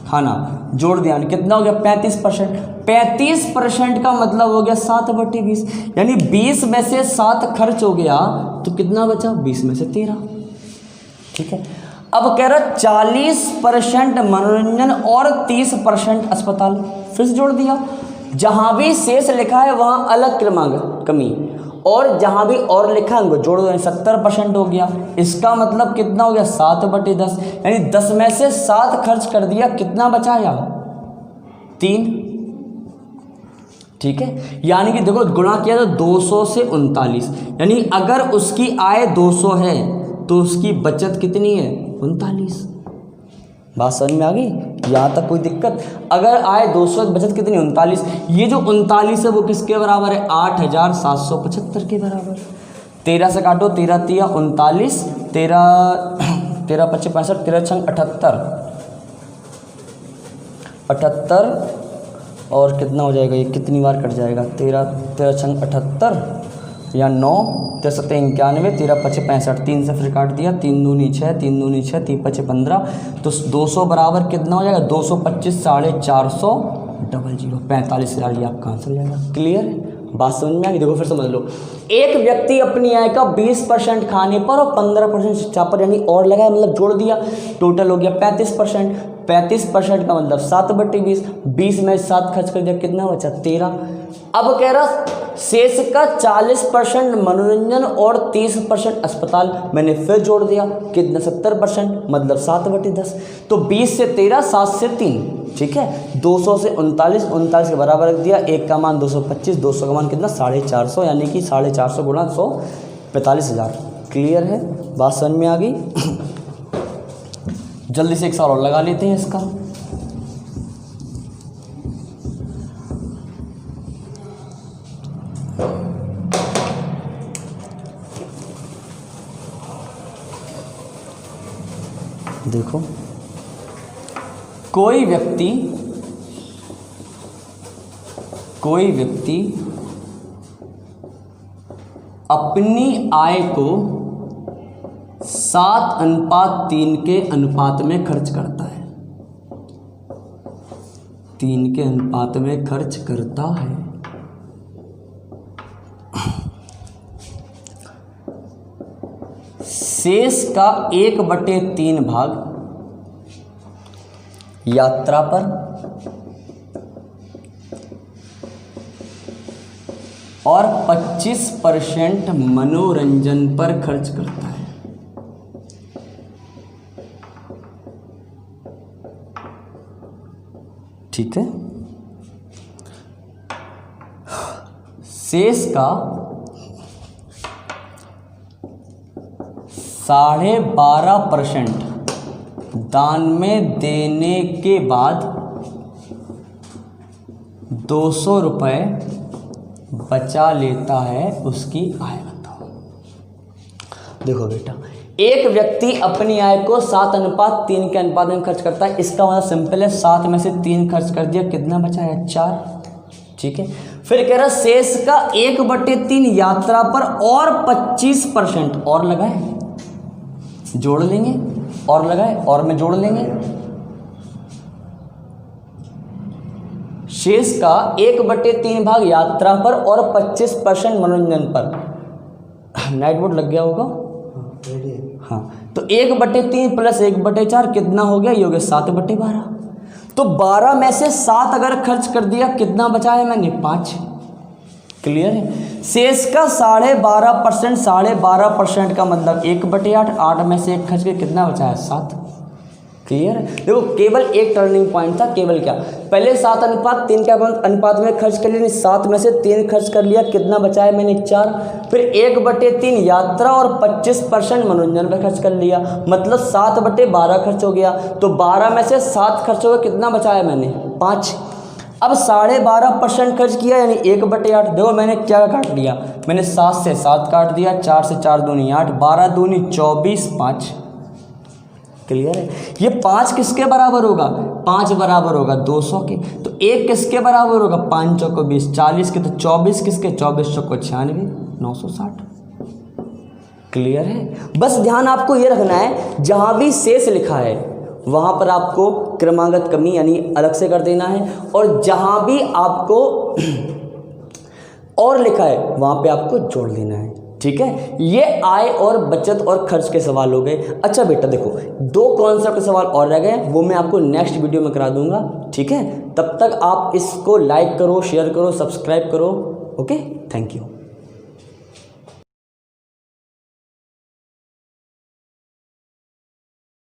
खाना, जोड़ दिया, कितना हो गया 35%। 35% का मतलब हो गया 7/20, यानी 20 में से 7 खर्च हो गया तो कितना बचा, 20 में से 13। ठीक है, अब कह रहा 40% मनोरंजन और 30% अस्पताल, फिर से जोड़ दिया। जहां भी शेष लिखा है वहां अलग क्रमांक कमी, और जहां भी और लिखा है उनको जोड़ दो, 70% हो गया। इसका मतलब कितना हो गया 7/10, यानी 10 में से 7 खर्च कर दिया, कितना बचाया 3। ठीक है, यानी कि देखो गुणा किया तो 200 से 39, यानी अगर उसकी आय 200 है तो उसकी बचत कितनी है 39। बात समझ में आ गई, यहाँ तक कोई दिक्कत? अगर आय 200 बचत कितनी 39, ये जो 39 है वो किसके बराबर है 8775 के बराबर। 13 से काटो, 13 तिया 39, 13 पच्चीस 65, 13 छंग 78 और कितना हो जाएगा, ये कितनी बार कट जाएगा, 13 छंग 78 या 9 13 91, 13 पच्चीस 65, 3 से फिर काट दिया, 3 दूनी 6, 3 दूनी 6, 3 पच्चीस 15, तो 200 बराबर कितना हो जाएगा 225 450 45,000, ये आपका आंसर हो जाएगा। क्लियर है, बात समझ में आ गई? देखो फिर समझ लो, एक व्यक्ति अपनी आय का 20% खाने पर और 15% शिक्षा पर, यानी और लगाया मतलब जोड़ दिया, टोटल हो गया 35%। 35% का मतलब 7/20, 20 में 7 खर्च कर दिया, कितना बचा 13। अब कह रहा शेष का 40% मनोरंजन और 30% अस्पताल, मैंने फिर जोड़ दिया, कितना 70%, मतलब 7/10। तो 20 से 13, 7 से 3, ठीक है, 200 से 39, 39 के बराबर रख दिया, 1 का मान 225, 200 का मान कितना 450, यानी कि 450 गुणा 100 45,000। क्लियर है, बात समझ में आ गई? जल्दी से एक सवाल और लगा लेते हैं इसका। देखो, कोई व्यक्ति अपनी आय को 7:3 के अनुपात में खर्च करता है, 3 के अनुपात में खर्च करता है। शेष का 1/3 भाग यात्रा पर और 25% मनोरंजन पर खर्च करता है। ठीक है, शेष का 12.5% दान में देने के बाद 200 रुपये बचा लेता है, उसकी आय बताओ। देखो बेटा, एक व्यक्ति अपनी आय को 7:3 के अनुपात में खर्च करता है, इसका मतलब सिंपल है, 7 में से 3 खर्च कर दिया, कितना बचा है 4। ठीक है, फिर कह रहा शेष का 1/3 यात्रा पर और 25% और लगाए, जोड़ लेंगे, और लगाए और में जोड़ लेंगे। शेष का 1/3 भाग यात्रा पर और 25% मनोरंजन पर। नाइट बोर्ड लग गया होगा, हाँ, तो 1/3 प्लस 1/4 कितना हो गया, ये हो गया 7/12। तो 12 में से 7 अगर खर्च कर दिया, कितना बचा है मैंने 5। क्लियर है, शेष का 12.5%, 12.5% का मतलब 1/8, 8 में से 1 खर्च के कितना बचा है 7। क्लियर है, देखो केवल एक टर्निंग पॉइंट था, केवल क्या, पहले 7:3 के अनुपात में खर्च कर लिया, 7 में से 3 खर्च कर लिया, कितना बचा है मैंने 4। फिर 1/3 यात्रा और 25% मनोरंजन पे खर्च कर लिया, मतलब 7/12 खर्च हो गया। तो 12 में से 7 खर्च हो गया, कितना बचा है मैंने 5। अब 12.5% खर्च किया, यानी 1/8। देखो मैंने क्या काट लिया, मैंने 7 से 7 काट दिया, 4 से 4 दूनी 8, 12 दूनी 24, 5। क्लियर है, ये 5 किसके बराबर होगा, 5 बराबर होगा 200 के। तो 1 किसके बराबर होगा, 5 चौको 20, 40 के, तो 24 किसके, 24 चौको 96, 960। क्लियर है, बस ध्यान आपको ये रखना है, जहाँ भी शेष लिखा है वहाँ पर आपको क्रमागत कमी यानी अलग से कर देना है, और जहाँ भी आपको और लिखा है वहाँ पे आपको जोड़ देना है। ठीक है, ये आय और बचत और खर्च के सवाल हो गए। अच्छा बेटा देखो, 2 कॉन्सेप्ट के सवाल और रह गए, वो मैं आपको नेक्स्ट वीडियो में करा दूंगा। ठीक है, तब तक आप इसको लाइक करो, शेयर करो, सब्सक्राइब करो। Okay, thank you.